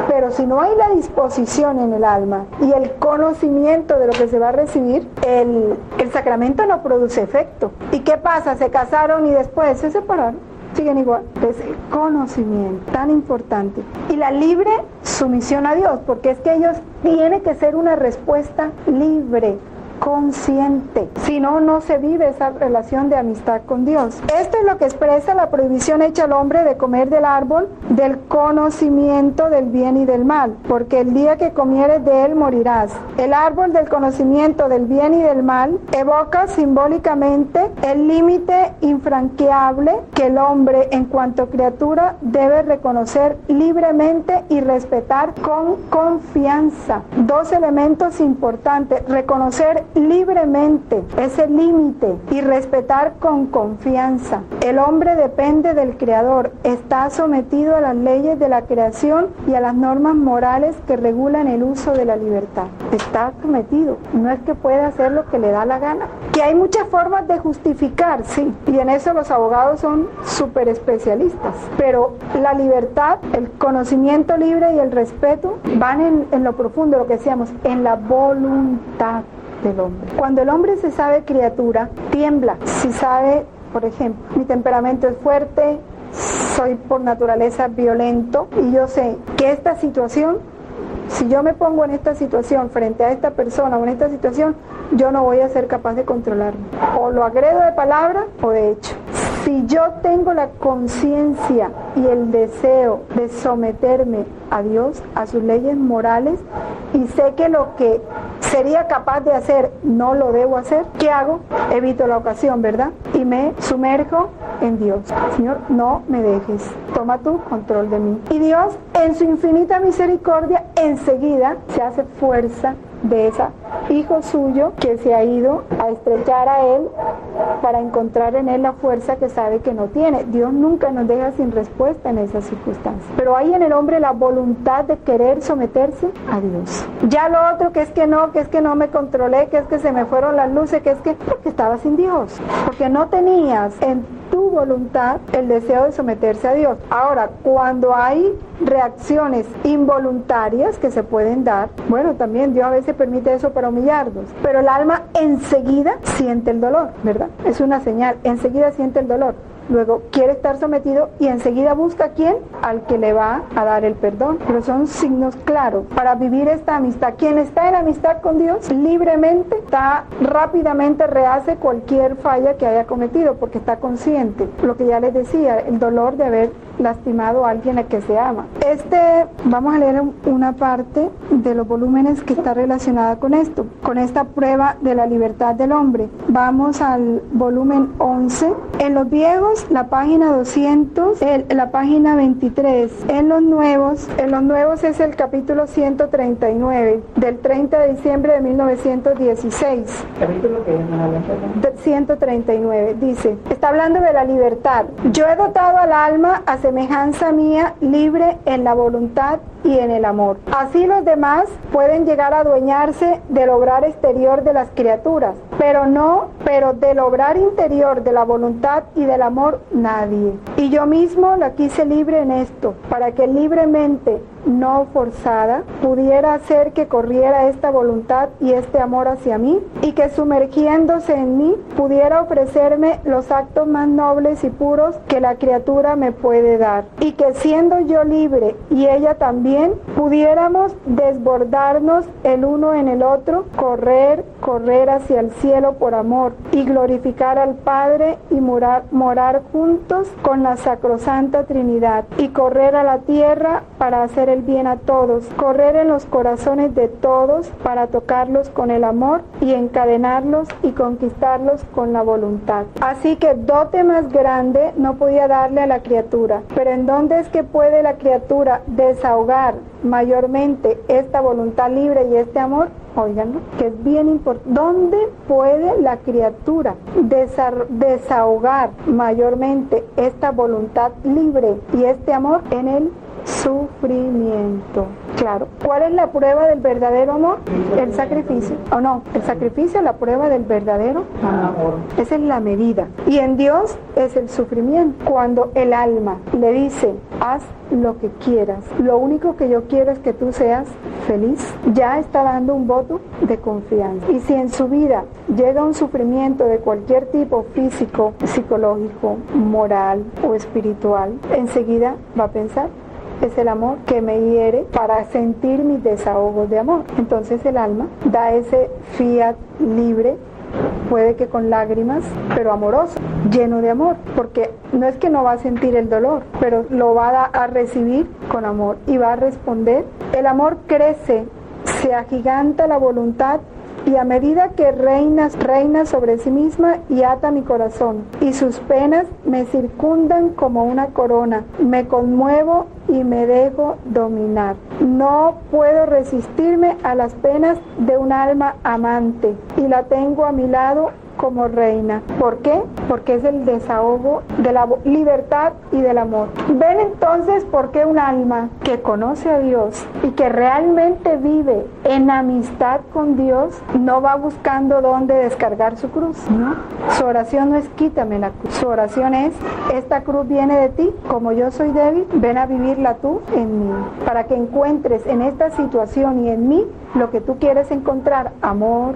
pero si no hay la disposición en el alma y el conocimiento de lo que se va a recibir, el sacramento no produce efecto. ¿Y qué pasa? Se casaron y después se separaron. Siguen igual. Es el conocimiento tan importante. Y la libre sumisión a Dios, porque es que ellos tienen que ser una respuesta libre, consciente. Si no, no se vive esa relación de amistad con Dios. Esto es lo que expresa la prohibición hecha al hombre de comer del árbol del conocimiento del bien y del mal, porque el día que comieres de él morirás. El árbol del conocimiento del bien y del mal evoca simbólicamente el límite infranqueable que el hombre en cuanto criatura debe reconocer libremente y respetar con confianza. 2 elementos importantes: reconocer libremente ese límite y respetar con confianza. El hombre depende del Creador, está sometido a las leyes de la creación y a las normas morales que regulan el uso de la libertad. Está sometido, no es que pueda hacer lo que le da la gana. Que hay muchas formas de justificar, sí, y en eso los abogados son súper especialistas, pero la libertad, el conocimiento libre y el respeto van en lo profundo, lo que decíamos, en la voluntad del hombre. Cuando el hombre se sabe criatura, tiembla. Si sabe, por ejemplo, mi temperamento es fuerte, soy por naturaleza violento y yo sé que esta situación, si yo me pongo en esta situación frente a esta persona o en esta situación, yo no voy a ser capaz de controlarme. O lo agredo de palabra o de hecho. Si yo tengo la conciencia y el deseo de someterme a Dios, a sus leyes morales, y sé que lo que sería capaz de hacer no lo debo hacer, ¿qué hago? Evito la ocasión, ¿verdad? Y me sumerjo en Dios. Señor, no me dejes, toma tu control de mí. Y Dios, en su infinita misericordia, enseguida se hace fuerza de ese hijo suyo que se ha ido a estrechar a él para encontrar en él la fuerza que sabe que no tiene. Dios nunca nos deja sin respuesta en esas circunstancias. Pero hay en el hombre la voluntad de querer someterse a Dios. Ya lo otro, que es que no me controlé, que es que se me fueron las luces, que es que porque estaba sin Dios, porque no tenías en tu voluntad el deseo de someterse a Dios. Ahora, cuando hay reacciones involuntarias que se pueden dar, bueno, también Dios a veces permite eso para humillarnos, pero el alma enseguida siente el dolor, ¿verdad? Es una señal, enseguida siente el dolor. Luego quiere estar sometido y enseguida busca a quién, al que le va a dar el perdón. Pero son signos claros para vivir esta amistad. Quien está en amistad con Dios libremente rápidamente rehace cualquier falla que haya cometido porque está consciente. Lo que ya les decía, el dolor de haber lastimado a alguien a que se ama. Vamos a leer una parte de los volúmenes que está relacionada con esto, con esta prueba de la libertad del hombre. Vamos al volumen 11. En los viejos, la página 200, la página 23. En los nuevos es el capítulo 139, del 30 de diciembre de 1916. Capítulo que es 139, dice, está hablando de la libertad. Yo he dotado al alma a semejanza mía, libre en la voluntad y en el amor. Así los demás pueden llegar a adueñarse del obrar exterior de las criaturas, pero del obrar interior de la voluntad y del amor nadie. Y yo mismo la quise libre en esto, para que libremente, no forzada, pudiera hacer que corriera esta voluntad y este amor hacia mí, y que sumergiéndose en mí pudiera ofrecerme los actos más nobles y puros que la criatura me puede dar, y que siendo yo libre y ella también también pudiéramos desbordarnos el uno en el otro, correr hacia el cielo por amor y glorificar al Padre y morar juntos con la sacrosanta Trinidad, y correr a la tierra para hacer el bien a todos, correr en los corazones de todos para tocarlos con el amor y encadenarlos y conquistarlos con la voluntad. Así que dote más grande no podía darle a la criatura. Pero ¿en dónde es que puede la criatura desahogar mayormente esta voluntad libre y este amor? Óiganlo, que es bien importante. ¿Dónde puede la criatura desahogar mayormente esta voluntad libre y este amor? En el sufrimiento. Claro. ¿Cuál es la prueba del verdadero amor? El sacrificio. ¿O no? El sacrificio es la prueba del verdadero amor. Esa es la medida. Y en Dios es el sufrimiento. Cuando el alma le dice, haz lo que quieras, lo único que yo quiero es que tú seas feliz, ya está dando un voto de confianza. Y si en su vida llega un sufrimiento de cualquier tipo, físico, psicológico, moral o espiritual, enseguida va a pensar, es el amor que me hiere para sentir mis desahogos de amor. Entonces el alma da ese fiat libre, puede que con lágrimas, pero amoroso, lleno de amor, porque no es que no va a sentir el dolor, pero lo va a recibir con amor y va a responder. El amor crece, se agiganta la voluntad, y a medida que reina sobre sí misma y ata mi corazón, y sus penas me circundan como una corona, me conmuevo y me dejo dominar. No puedo resistirme a las penas de un alma amante, y la tengo a mi lado como reina. ¿Por qué? Porque es el desahogo de la libertad y del amor. ¿Ven entonces por qué un alma que conoce a Dios y que realmente vive en amistad con Dios no va buscando dónde descargar su cruz? ¿No? Su oración no es quítame la cruz. Su oración es, esta cruz viene de ti, como yo soy débil, ven a vivirla tú en mí, para que encuentres en esta situación y en mí lo que tú quieres encontrar: amor,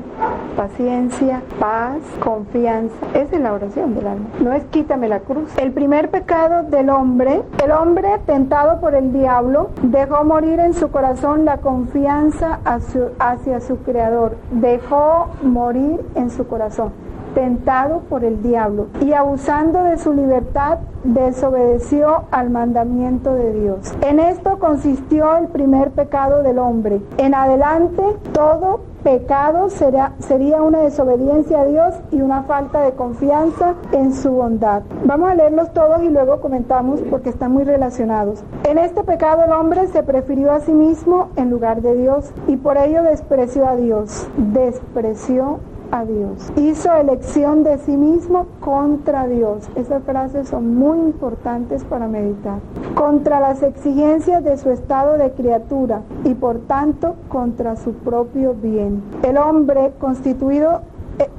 paciencia, paz, confianza. Esa es la oración del alma. No es quítame la cruz. El primer pecado del hombre, el hombre tentado por el diablo, dejó morir en su corazón la confianza hacia su creador. Dejó morir en su corazón, tentado por el diablo, y abusando de su libertad, desobedeció al mandamiento de Dios. En esto consistió el primer pecado del hombre. En adelante, todo pecado sería una desobediencia a Dios y una falta de confianza en su bondad. Vamos a leerlos todos y luego comentamos porque están muy relacionados. En este pecado el hombre se prefirió a sí mismo en lugar de Dios, y por ello despreció a Dios. Despreció a Dios. Hizo elección de sí mismo contra Dios. Esas frases son muy importantes para meditar. Contra las exigencias de su estado de criatura y por tanto contra su propio bien. El hombre constituido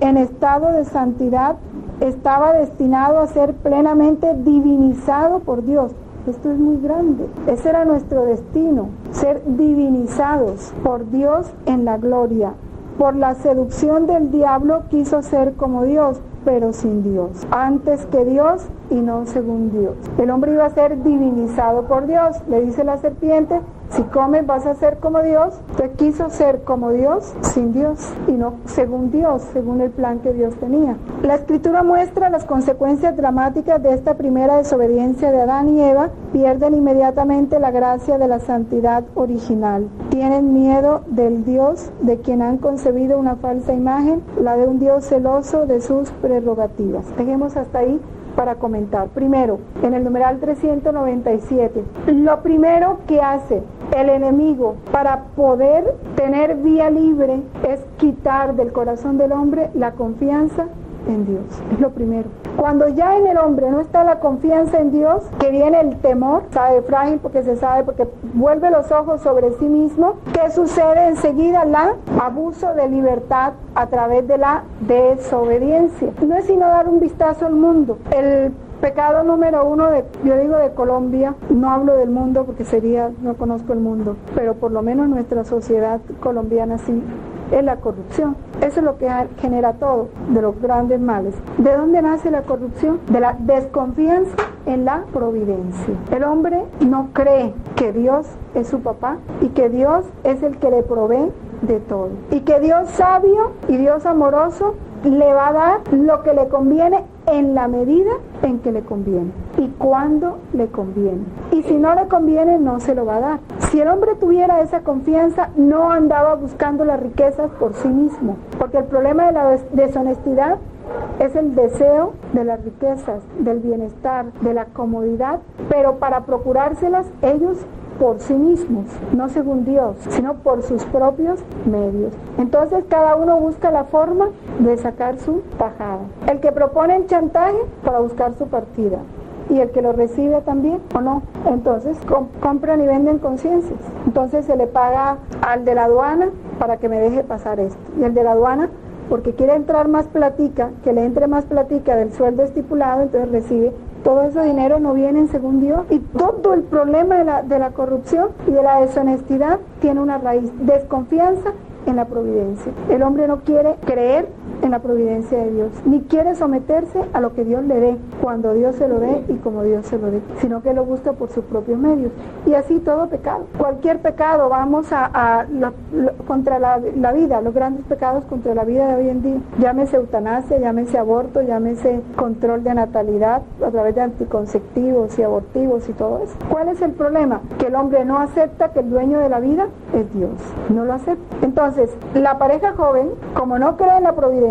en estado de santidad estaba destinado a ser plenamente divinizado por Dios. Esto es muy grande. Ese era nuestro destino, ser divinizados por Dios en la gloria. Por la seducción del diablo quiso ser como Dios, pero sin Dios. Antes que Dios y no según Dios. El hombre iba a ser divinizado por Dios. Le dice la serpiente, si comes vas a ser como Dios. Usted quiso ser como Dios sin Dios y no según Dios, según el plan que Dios tenía. La Escritura muestra las consecuencias dramáticas de esta primera desobediencia de Adán y Eva. Pierden inmediatamente la gracia de la santidad original. Tienen miedo del Dios de quien han concebido una falsa imagen, la de un Dios celoso de sus prerrogativas. Dejemos hasta ahí para comentar. Primero, en el numeral 397, lo primero que hace el enemigo para poder tener vía libre es quitar del corazón del hombre la confianza en Dios. Es lo primero. Cuando ya en el hombre no está la confianza en Dios, que viene el temor, sabe frágil porque se sabe, porque vuelve los ojos sobre sí mismo, ¿qué sucede enseguida? La abuso de libertad a través de la desobediencia. No es sino dar un vistazo al mundo. El pecado número uno de Colombia, no hablo del mundo porque no conozco el mundo, pero por lo menos nuestra sociedad colombiana sí. es la corrupción. Eso es lo que genera todo, de los grandes males. ¿De dónde nace la corrupción? De la desconfianza en la providencia. El hombre no cree que Dios es su papá y que Dios es el que le provee de todo. Y que Dios sabio y Dios amoroso le va a dar lo que le conviene en la medida en que le conviene y cuando le conviene. Y si no le conviene, no se lo va a dar. Si el hombre tuviera esa confianza, no andaba buscando las riquezas por sí mismo, porque el problema de la deshonestidad es el deseo de las riquezas, del bienestar, de la comodidad, pero para procurárselas ellos por sí mismos, no según Dios, sino por sus propios medios. Entonces cada uno busca la forma de sacar su tajada. El que propone el chantaje para buscar su partida, y el que lo recibe también, ¿o no? Entonces compran y venden conciencias. Entonces se le paga al de la aduana para que me deje pasar esto, y el de la aduana, porque quiere entrar más platica, que le entre más platica del sueldo estipulado, entonces recibe. Todo ese dinero no viene según Dios, y todo el problema de la corrupción y de la deshonestidad tiene una raíz: desconfianza en la providencia. El hombre no quiere creer en la providencia de Dios, ni quiere someterse a lo que Dios le dé, cuando Dios se lo dé y como Dios se lo dé, sino que lo busca por sus propios medios. Y así todo pecado, cualquier pecado, vamos contra la vida, los grandes pecados contra la vida de hoy en día, llámese eutanasia, llámese aborto, llámese control de natalidad a través de anticonceptivos y abortivos y todo eso. ¿Cuál es el problema? Que el hombre no acepta que el dueño de la vida es Dios, no lo acepta. Entonces, la pareja joven, como no cree en la providencia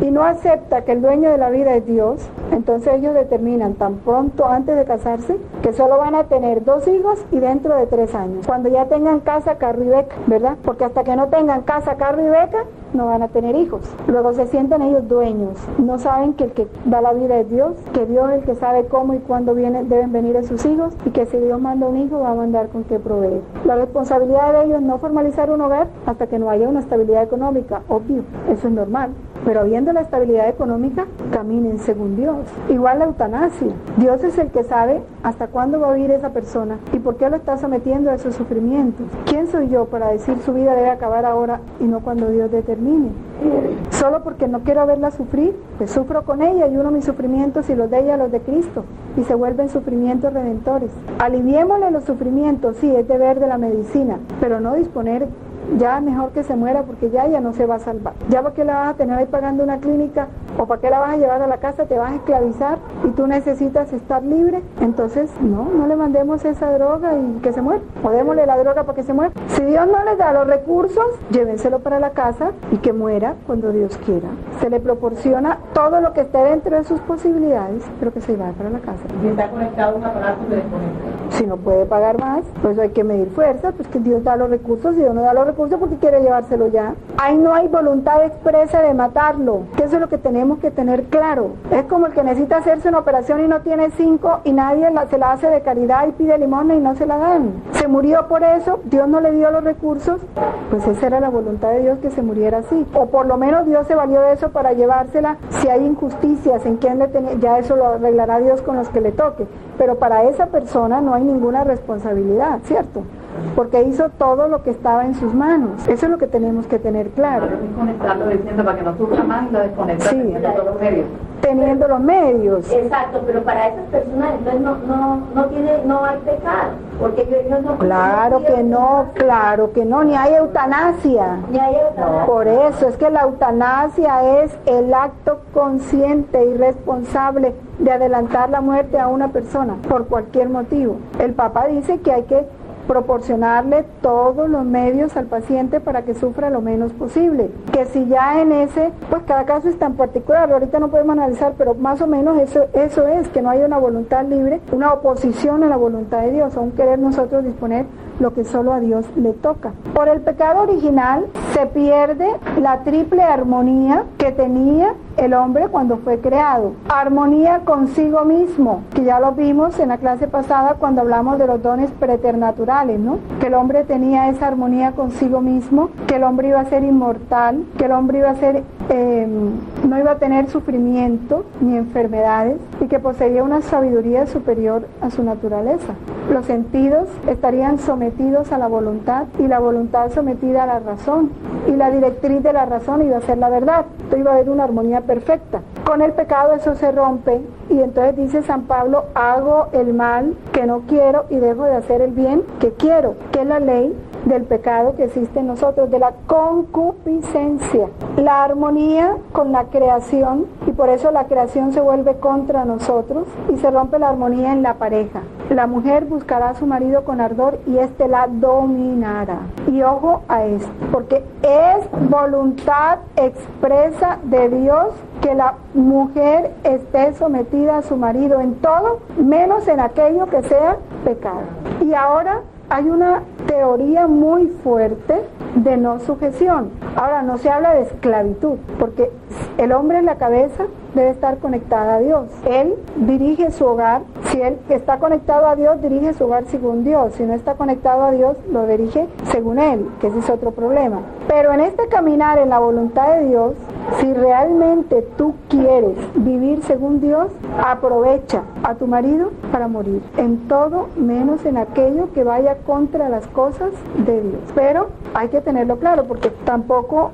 y no acepta que el dueño de la vida es Dios, entonces ellos determinan tan pronto antes de casarse que solo van a tener 2 hijos y dentro de 3 años, cuando ya tengan casa, carro y beca, ¿verdad? Porque hasta que no tengan casa, carro y beca, no van a tener hijos. Luego se sienten ellos dueños, no saben que el que da la vida es Dios, que Dios es el que sabe cómo y cuándo deben venir a sus hijos, y que si Dios manda un hijo va a mandar con qué proveer. La responsabilidad de ellos es no formalizar un hogar hasta que no haya una estabilidad económica, obvio, eso es normal. Pero habiendo la estabilidad económica, caminen según Dios. Igual la eutanasia. Dios es el que sabe hasta cuándo va a vivir esa persona y por qué lo está sometiendo a esos sufrimientos. ¿Quién soy yo para decir su vida debe acabar ahora y no cuando Dios determine? Solo porque no quiero verla sufrir, pues sufro con ella y uno mis sufrimientos y los de ella los de Cristo, y se vuelven sufrimientos redentores. Aliviémosle los sufrimientos, sí, es deber de la medicina, pero no disponer ya mejor que se muera, porque ya no se va a salvar. Ya para qué la vas a tener ahí pagando una clínica, o para qué la vas a llevar a la casa, te vas a esclavizar y tú necesitas estar libre. Entonces no le mandemos esa droga y que se muera, o démosle la droga para que se muera. Si Dios no les da los recursos, llévenselo para la casa y que muera cuando Dios quiera. Se le proporciona todo lo que esté dentro de sus posibilidades, pero que se vaya para la casa. Y está conectado a un aparato de desconecta. Si no puede pagar más, pues hay que medir fuerza, pues que Dios da los recursos, y Dios no da los recursos porque quiere llevárselo ya. Ahí no hay voluntad expresa de matarlo, que eso es lo que tenemos que tener claro. Es como el que necesita hacerse una operación y no tiene 5 y nadie se la hace de caridad y pide limosna y no se la dan. Se murió por eso, Dios no le dio los recursos, pues esa era la voluntad de Dios, que se muriera así. O por lo menos Dios se valió de eso para llevársela. Si hay injusticias en quien le tenía, ya eso lo arreglará Dios con los que le toque. Pero para esa persona no hay ninguna responsabilidad, ¿cierto? Porque hizo todo lo que estaba en sus manos. Eso es lo que tenemos que tener claro. Desconectarlo diciendo para que no sufra más, y lo desconecta teniendo todos los medios. Teniendo los medios. Exacto, pero para esas personas entonces no hay pecado, porque ellos no. Claro que no, ni hay eutanasia. Ni hay eutanasia. Por eso es que la eutanasia es el acto consciente y responsable de adelantar la muerte a una persona por cualquier motivo. El Papa dice que hay que proporcionarle todos los medios al paciente para que sufra lo menos posible. Que si ya en ese, pues cada caso es tan particular, ahorita no podemos analizar, pero más o menos eso es, que no haya una voluntad libre, una oposición a la voluntad de Dios, a un querer nosotros disponer lo que solo a Dios le toca. Por el pecado original se pierde la triple armonía que tenía el hombre cuando fue creado. Armonía consigo mismo, que ya lo vimos en la clase pasada cuando hablamos de los dones preternaturales, ¿no? Que el hombre tenía esa armonía consigo mismo, que el hombre iba a ser inmortal, que el hombre iba a ser, no iba a tener sufrimiento ni enfermedades y que poseía una sabiduría superior a su naturaleza. Los sentidos estarían sometidos a la voluntad y la voluntad sometida a la razón, y la directriz de la razón iba a ser la verdad. Entonces iba a haber una armonía perfecta. Con el pecado eso se rompe y entonces dice San Pablo, hago el mal que no quiero y dejo de hacer el bien que quiero, que es la ley del pecado que existe en nosotros, de la concupiscencia. La armonía con la creación, y por eso la creación se vuelve contra nosotros y se rompe la armonía en la pareja. La mujer buscará a su marido con ardor y éste la dominará. Y ojo a esto, porque es voluntad expresa de Dios que la mujer esté sometida a su marido en todo, menos en aquello que sea pecado. Y ahora hay una teoría muy fuerte de no sujeción. Ahora, no se habla de esclavitud, porque el hombre en la cabeza debe estar conectado a Dios. Él dirige su hogar. Si él está conectado a Dios, dirige su hogar según Dios. Si no está conectado a Dios, lo dirige según él, que ese es otro problema. Pero en este caminar en la voluntad de Dios, si realmente tú quieres vivir según Dios, aprovecha a tu marido para morir en todo menos en aquello que vaya contra las cosas de Dios. Pero hay que tenerlo claro, porque tampoco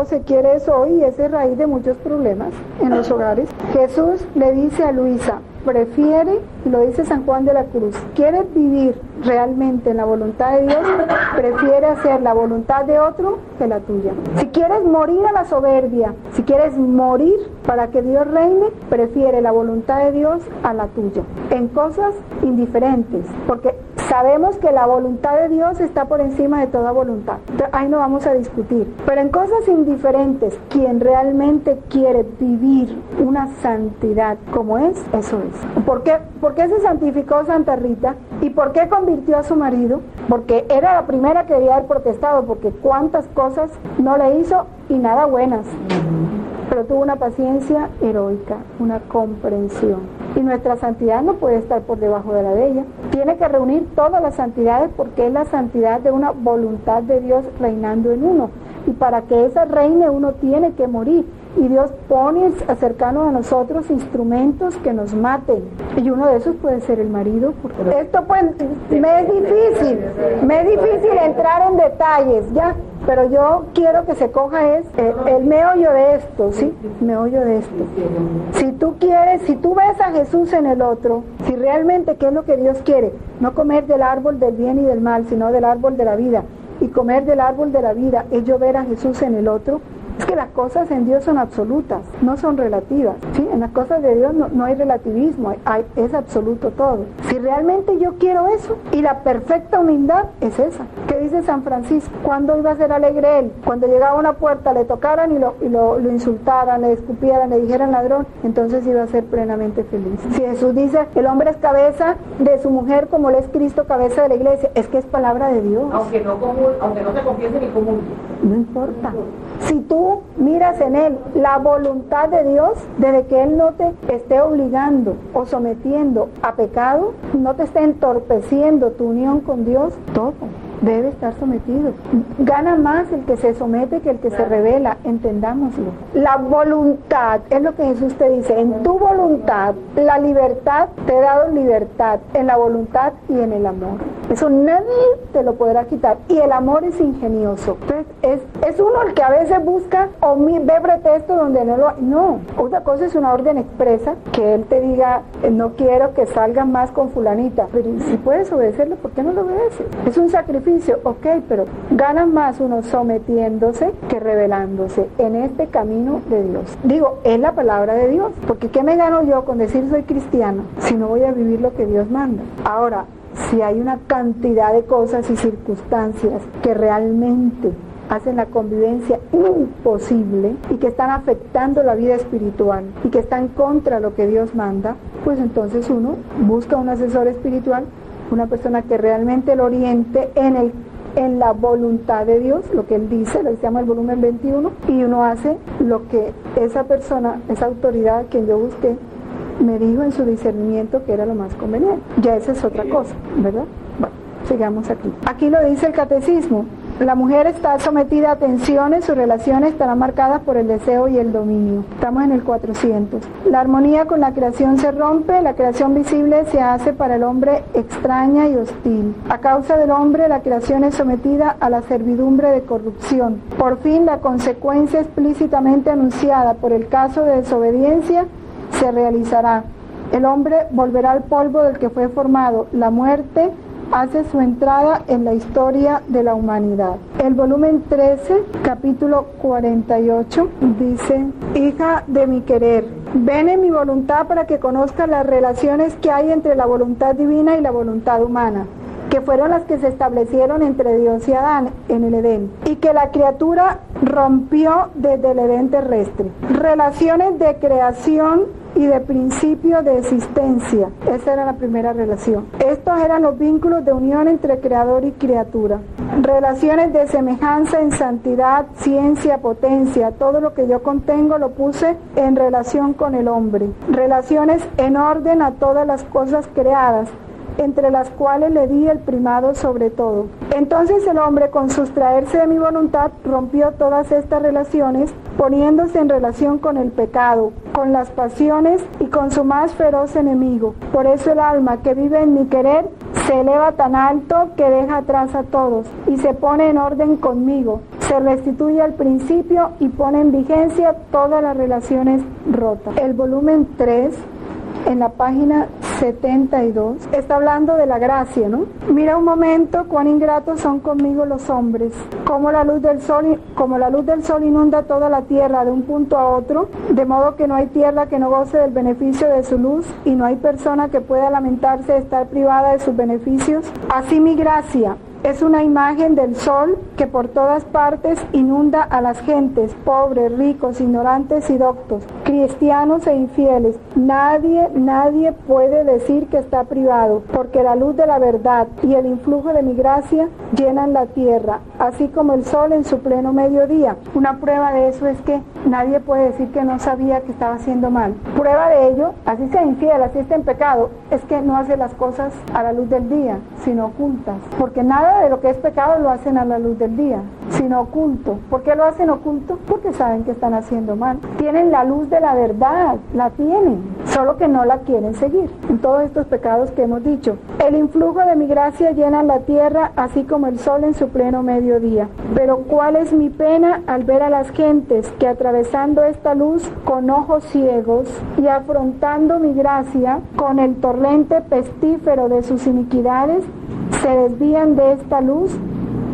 se quiere eso hoy, y esa es raíz de muchos problemas en los hogares. Jesús le dice a Luisa, prefiere, y lo dice San Juan de la Cruz, ¿quieres vivir realmente en la voluntad de Dios? Prefiere hacer la voluntad de otro que la tuya. Si quieres morir a la soberbia, si quieres morir para que Dios reine, prefiere la voluntad de Dios a la tuya, en cosas indiferentes, porque sabemos que la voluntad de Dios está por encima de toda voluntad. Entonces, ahí no vamos a discutir. Pero en cosas indiferentes, quien realmente quiere vivir una santidad como es, eso es. ¿Por qué se santificó Santa Rita? ¿Y por qué convirtió a su marido? Porque era la primera que debía haber protestado, porque cuántas cosas no le hizo y nada buenas. Pero tuvo una paciencia heroica, una comprensión. Y nuestra santidad no puede estar por debajo de la de ella. Tiene que reunir todas las santidades, porque es la santidad de una voluntad de Dios reinando en uno. Y para que esa reine uno tiene que morir. Y Dios pone cercano a nosotros instrumentos que nos maten. Y uno de esos puede ser el marido. Esto pues me es difícil entrar en detalles, ya. Pero yo quiero que se coja el meollo de esto, ¿sí? Meollo de esto. Si tú quieres, si tú ves a Jesús en el otro, si realmente qué es lo que Dios quiere, no comer del árbol del bien y del mal, sino del árbol de la vida. Y comer del árbol de la vida es yo ver a Jesús en el otro. Es que las cosas en Dios son absolutas, no son relativas, ¿sí? En las cosas de Dios no hay relativismo, es absoluto todo. Si realmente yo quiero eso, y la perfecta humildad es esa. ¿Qué dice San Francisco? ¿Cuándo iba a ser alegre él? Cuando llegaba a una puerta, le tocaran y lo insultaran, le escupieran, le dijeran ladrón, entonces iba a ser plenamente feliz. Si Jesús dice, el hombre es cabeza de su mujer como lo es Cristo cabeza de la iglesia, es que es palabra de Dios. Aunque no se confiese ni comulgue. No importa. Si tú miras en él la voluntad de Dios, desde que él no te esté obligando o sometiendo a pecado, no te esté entorpeciendo tu unión con Dios, todo debe estar sometido. Gana más el que se somete que el que se revela, entendámoslo. La voluntad es lo que Jesús te dice, en tu voluntad, la libertad, te he dado libertad, en la voluntad y en el amor. Eso nadie te lo podrá quitar, y el amor es ingenioso. Entonces es uno el que a veces busca o ve pretexto donde no lo hay. No, otra cosa es una orden expresa, que él te diga, no quiero que salgan más con fulanita, pero si puedes obedecerlo, ¿por qué no lo obedeces? Es un sacrificio, ok, pero gana más uno sometiéndose que revelándose en este camino de Dios. Digo, es la palabra de Dios, porque ¿qué me gano yo con decir soy cristiano si no voy a vivir lo que Dios manda? Ahora, si hay una cantidad de cosas y circunstancias que realmente hacen la convivencia imposible y que están afectando la vida espiritual y que están contra lo que Dios manda, pues entonces uno busca un asesor espiritual, una persona que realmente lo oriente en en la voluntad de Dios, lo que Él dice, lo que se llama el volumen 21, y uno hace lo que esa persona, esa autoridad a quien yo busqué, me dijo en su discernimiento que era lo más conveniente. Ya esa es otra cosa, ¿verdad? Bueno, sigamos aquí. Aquí lo dice el catecismo. La mujer está sometida a tensiones, sus relaciones estarán marcadas por el deseo y el dominio. Estamos en el 400. La armonía con la creación se rompe, la creación visible se hace para el hombre extraña y hostil. A causa del hombre, la creación es sometida a la servidumbre de corrupción. Por fin, la consecuencia explícitamente anunciada por el caso de desobediencia se realizará. El hombre volverá al polvo del que fue formado. La muerte hace su entrada en la historia de la humanidad. El volumen 13, capítulo 48, dice: hija de mi querer, ven en mi voluntad para que conozcas las relaciones que hay entre la voluntad divina y la voluntad humana, que fueron las que se establecieron entre Dios y Adán en el Edén, y que la criatura rompió desde el Edén terrestre. Relaciones de creación y de principio de existencia. Esa era la primera relación. Estos eran los vínculos de unión entre creador y criatura. Relaciones de semejanza en santidad, ciencia, potencia. Todo lo que yo contengo lo puse en relación con el hombre. Relaciones en orden a todas las cosas creadas, entre las cuales le di el primado sobre todo. Entonces el hombre, con sustraerse de mi voluntad, rompió todas estas relaciones, poniéndose en relación con el pecado, con las pasiones y con su más feroz enemigo. Por eso el alma que vive en mi querer se eleva tan alto que deja atrás a todos y se pone en orden conmigo, se restituye al principio y pone en vigencia todas las relaciones rotas. El volumen 3, en la página 72, está hablando de la gracia, ¿no? Mira un momento cuán ingratos son conmigo los hombres, como la luz del sol inunda toda la tierra de un punto a otro, de modo que no hay tierra que no goce del beneficio de su luz y no hay persona que pueda lamentarse de estar privada de sus beneficios. Así mi gracia es una imagen del sol que por todas partes inunda a las gentes, pobres, ricos, ignorantes y doctos, cristianos e infieles. Nadie puede decir que está privado, porque la luz de la verdad y el influjo de mi gracia llenan la tierra, así como el sol en su pleno mediodía. Una prueba de eso es que nadie puede decir que no sabía que estaba haciendo mal. Prueba de ello, así sea infiel, así esté en pecado, es que no hace las cosas a la luz del día, sino ocultas, porque nada de lo que es pecado lo hacen a la luz del día, sino oculto. ¿Por qué lo hacen oculto? Porque saben que están haciendo mal. Tienen la luz de la verdad, la tienen, solo que no la quieren seguir. En todos estos pecados que hemos dicho, el influjo de mi gracia llena la tierra, así como el sol en su pleno mediodía. Pero ¿cuál es mi pena al ver a las gentes que, atravesando esta luz con ojos ciegos y afrontando mi gracia con el torrente pestífero de sus iniquidades, se desvían de esta luz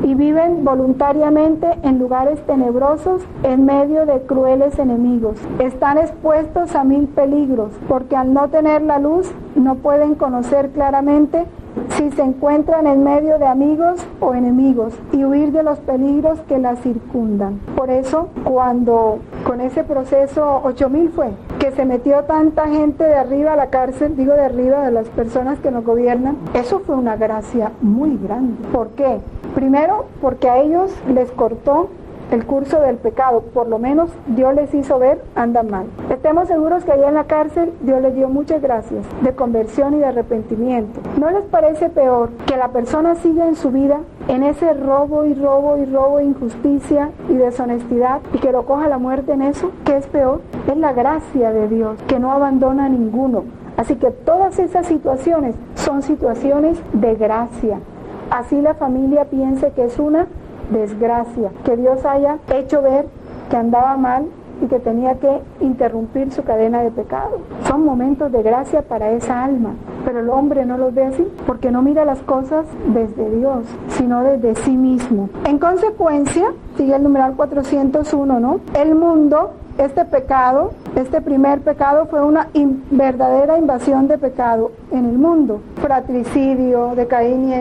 y viven voluntariamente en lugares tenebrosos en medio de crueles enemigos? Están expuestos a 1000 peligros, porque al no tener la luz no pueden conocer claramente si se encuentran en medio de amigos o enemigos y huir de los peligros que la circundan. Por eso, cuando con ese proceso 8000 fue que se metió tanta gente de arriba a la cárcel, digo de arriba, de las personas que nos gobiernan, eso fue una gracia muy grande. ¿Por qué? Primero, porque a ellos les cortó el curso del pecado, por lo menos Dios les hizo ver, andan mal. Estemos seguros que allá en la cárcel Dios les dio muchas gracias de conversión y de arrepentimiento. ¿No les parece peor que la persona siga en su vida en ese robo, injusticia y deshonestidad, y que lo coja la muerte en eso? ¿Qué es peor? Es la gracia de Dios, que no abandona a ninguno. Así que todas esas situaciones son situaciones de gracia. Así la familia piense que es una desgracia, que Dios haya hecho ver que andaba mal y que tenía que interrumpir su cadena de pecado. Son momentos de gracia para esa alma, pero el hombre no los ve así, porque no mira las cosas desde Dios, sino desde sí mismo. En consecuencia, sigue el numeral 401, ¿no? El mundo, este pecado, este primer pecado fue una verdadera invasión de pecado en el mundo. Fratricidio de Caín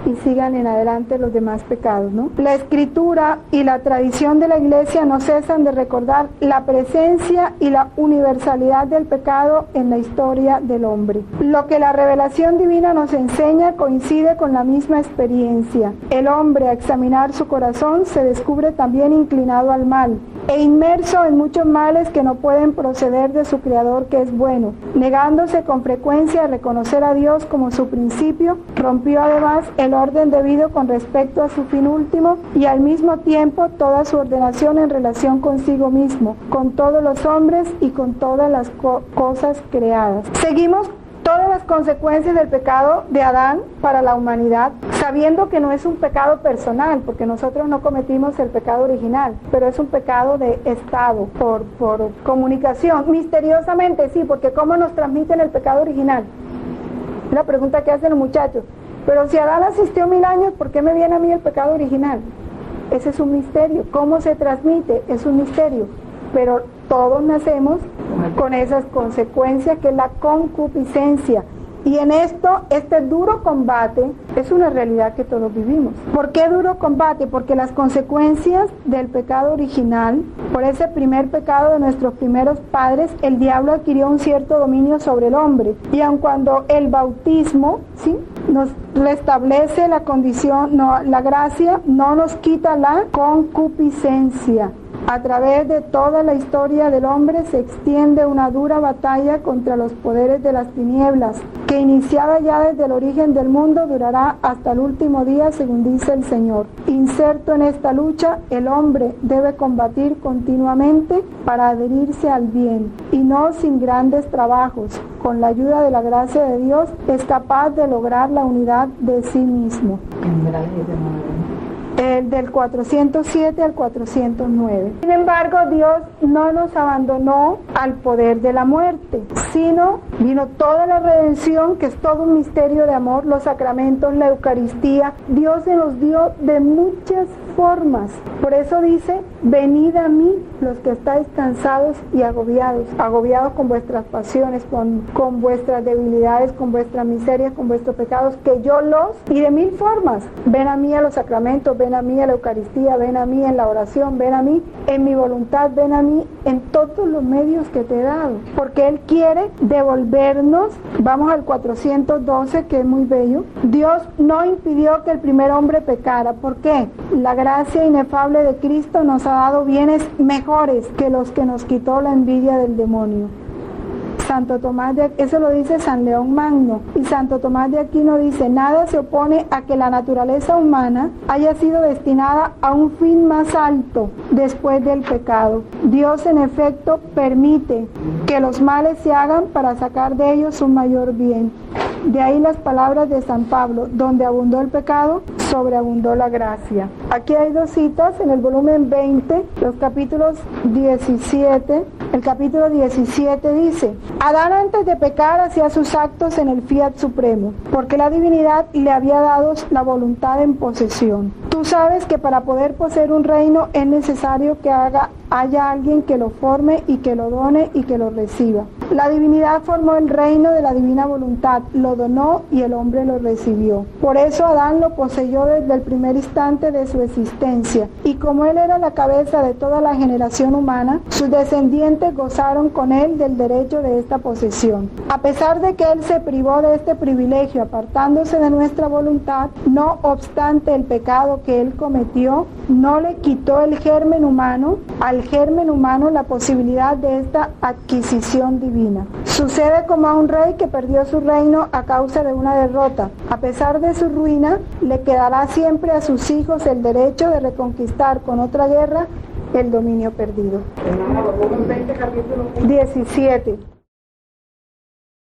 y sigan en adelante los demás pecados, ¿no? La escritura y la tradición de la iglesia no cesan de recordar la presencia y la universalidad del pecado en la historia del hombre. Lo que la revelación divina nos enseña coincide con la misma experiencia. El hombre, a examinar su corazón, se descubre también inclinado al mal e inmerso en muchos males que no pueden proceder de su Creador, que es bueno. Negándose con frecuencia a reconocer a Dios como su principio, rompió además el orden debido con respecto a su fin último y al mismo tiempo toda su ordenación en relación consigo mismo, con todos los hombres y con todas las cosas creadas. Seguimos todas las consecuencias del pecado de Adán para la humanidad, sabiendo que no es un pecado personal, porque nosotros no cometimos el pecado original, pero es un pecado de estado, por comunicación, misteriosamente sí, porque ¿cómo nos transmiten el pecado original? La pregunta que hacen los muchachos, pero si Adán asistió 1000 años, ¿por qué me viene a mí el pecado original? Ese es un misterio. ¿Cómo se transmite? Es un misterio, pero todos nacemos con esas consecuencias, que es la concupiscencia. Y en esto, este duro combate es una realidad que todos vivimos. ¿Por qué duro combate? Porque las consecuencias del pecado original, por ese primer pecado de nuestros primeros padres, el diablo adquirió un cierto dominio sobre el hombre. Y aun cuando el bautismo, ¿sí?, nos restablece la condición, no, la gracia no nos quita la concupiscencia. A través de toda la historia del hombre se extiende una dura batalla contra los poderes de las tinieblas, que iniciada ya desde el origen del mundo durará hasta el último día, según dice el Señor. Inserto en esta lucha, el hombre debe combatir continuamente para adherirse al bien, y no sin grandes trabajos. Con la ayuda de la gracia de Dios es capaz de lograr la unidad de sí mismo. Del 407 al 409. Sin embargo, Dios no nos abandonó al poder de la muerte, sino vino toda la redención, que es todo un misterio de amor, los sacramentos, la Eucaristía. Dios se nos dio de muchas formas. Por eso dice, venid a mí los que estáis cansados y agobiados con vuestras pasiones, con vuestras debilidades, con vuestras miserias, con vuestros pecados, que yo y de 1000 formas. Ven a mí a los sacramentos, ven a mí a la Eucaristía, ven a mí en la oración, ven a mí en mi voluntad, ven a mí en todos los medios que te he dado, porque Él quiere devolvernos. Vamos al 412, que es muy bello. Dios no impidió que el primer hombre pecara. ¿Por qué? La gracia inefable de Cristo nos ha dado bienes mejores que los que nos quitó la envidia del demonio. Santo Tomás de Aquino, eso lo dice San León Magno, y Santo Tomás de Aquino dice, nada se opone a que la naturaleza humana haya sido destinada a un fin más alto después del pecado. Dios en efecto permite que los males se hagan para sacar de ellos un mayor bien. De ahí las palabras de San Pablo, donde abundó el pecado, sobreabundó la gracia. Aquí hay 2 citas en el volumen 20, los capítulos 17. El capítulo 17 dice, Adán antes de pecar hacía sus actos en el fiat supremo, porque la divinidad le había dado la voluntad en posesión. Tú sabes que para poder poseer un reino es necesario que haya alguien que lo forme y que lo done y que lo reciba. La divinidad formó el reino de la divina voluntad, lo donó y el hombre lo recibió. Por eso Adán lo poseyó desde el primer instante de su existencia, y como él era la cabeza de toda la generación humana, sus descendientes gozaron con él del derecho de esta posesión. A pesar de que él se privó de este privilegio apartándose de nuestra voluntad, no obstante el pecado que él cometió no le quitó al germen humano la posibilidad de esta adquisición divina. Sucede como a un rey que perdió su reino a causa de una derrota. A pesar de su ruina, le quedará siempre a sus hijos el derecho de reconquistar con otra guerra el dominio perdido. 17.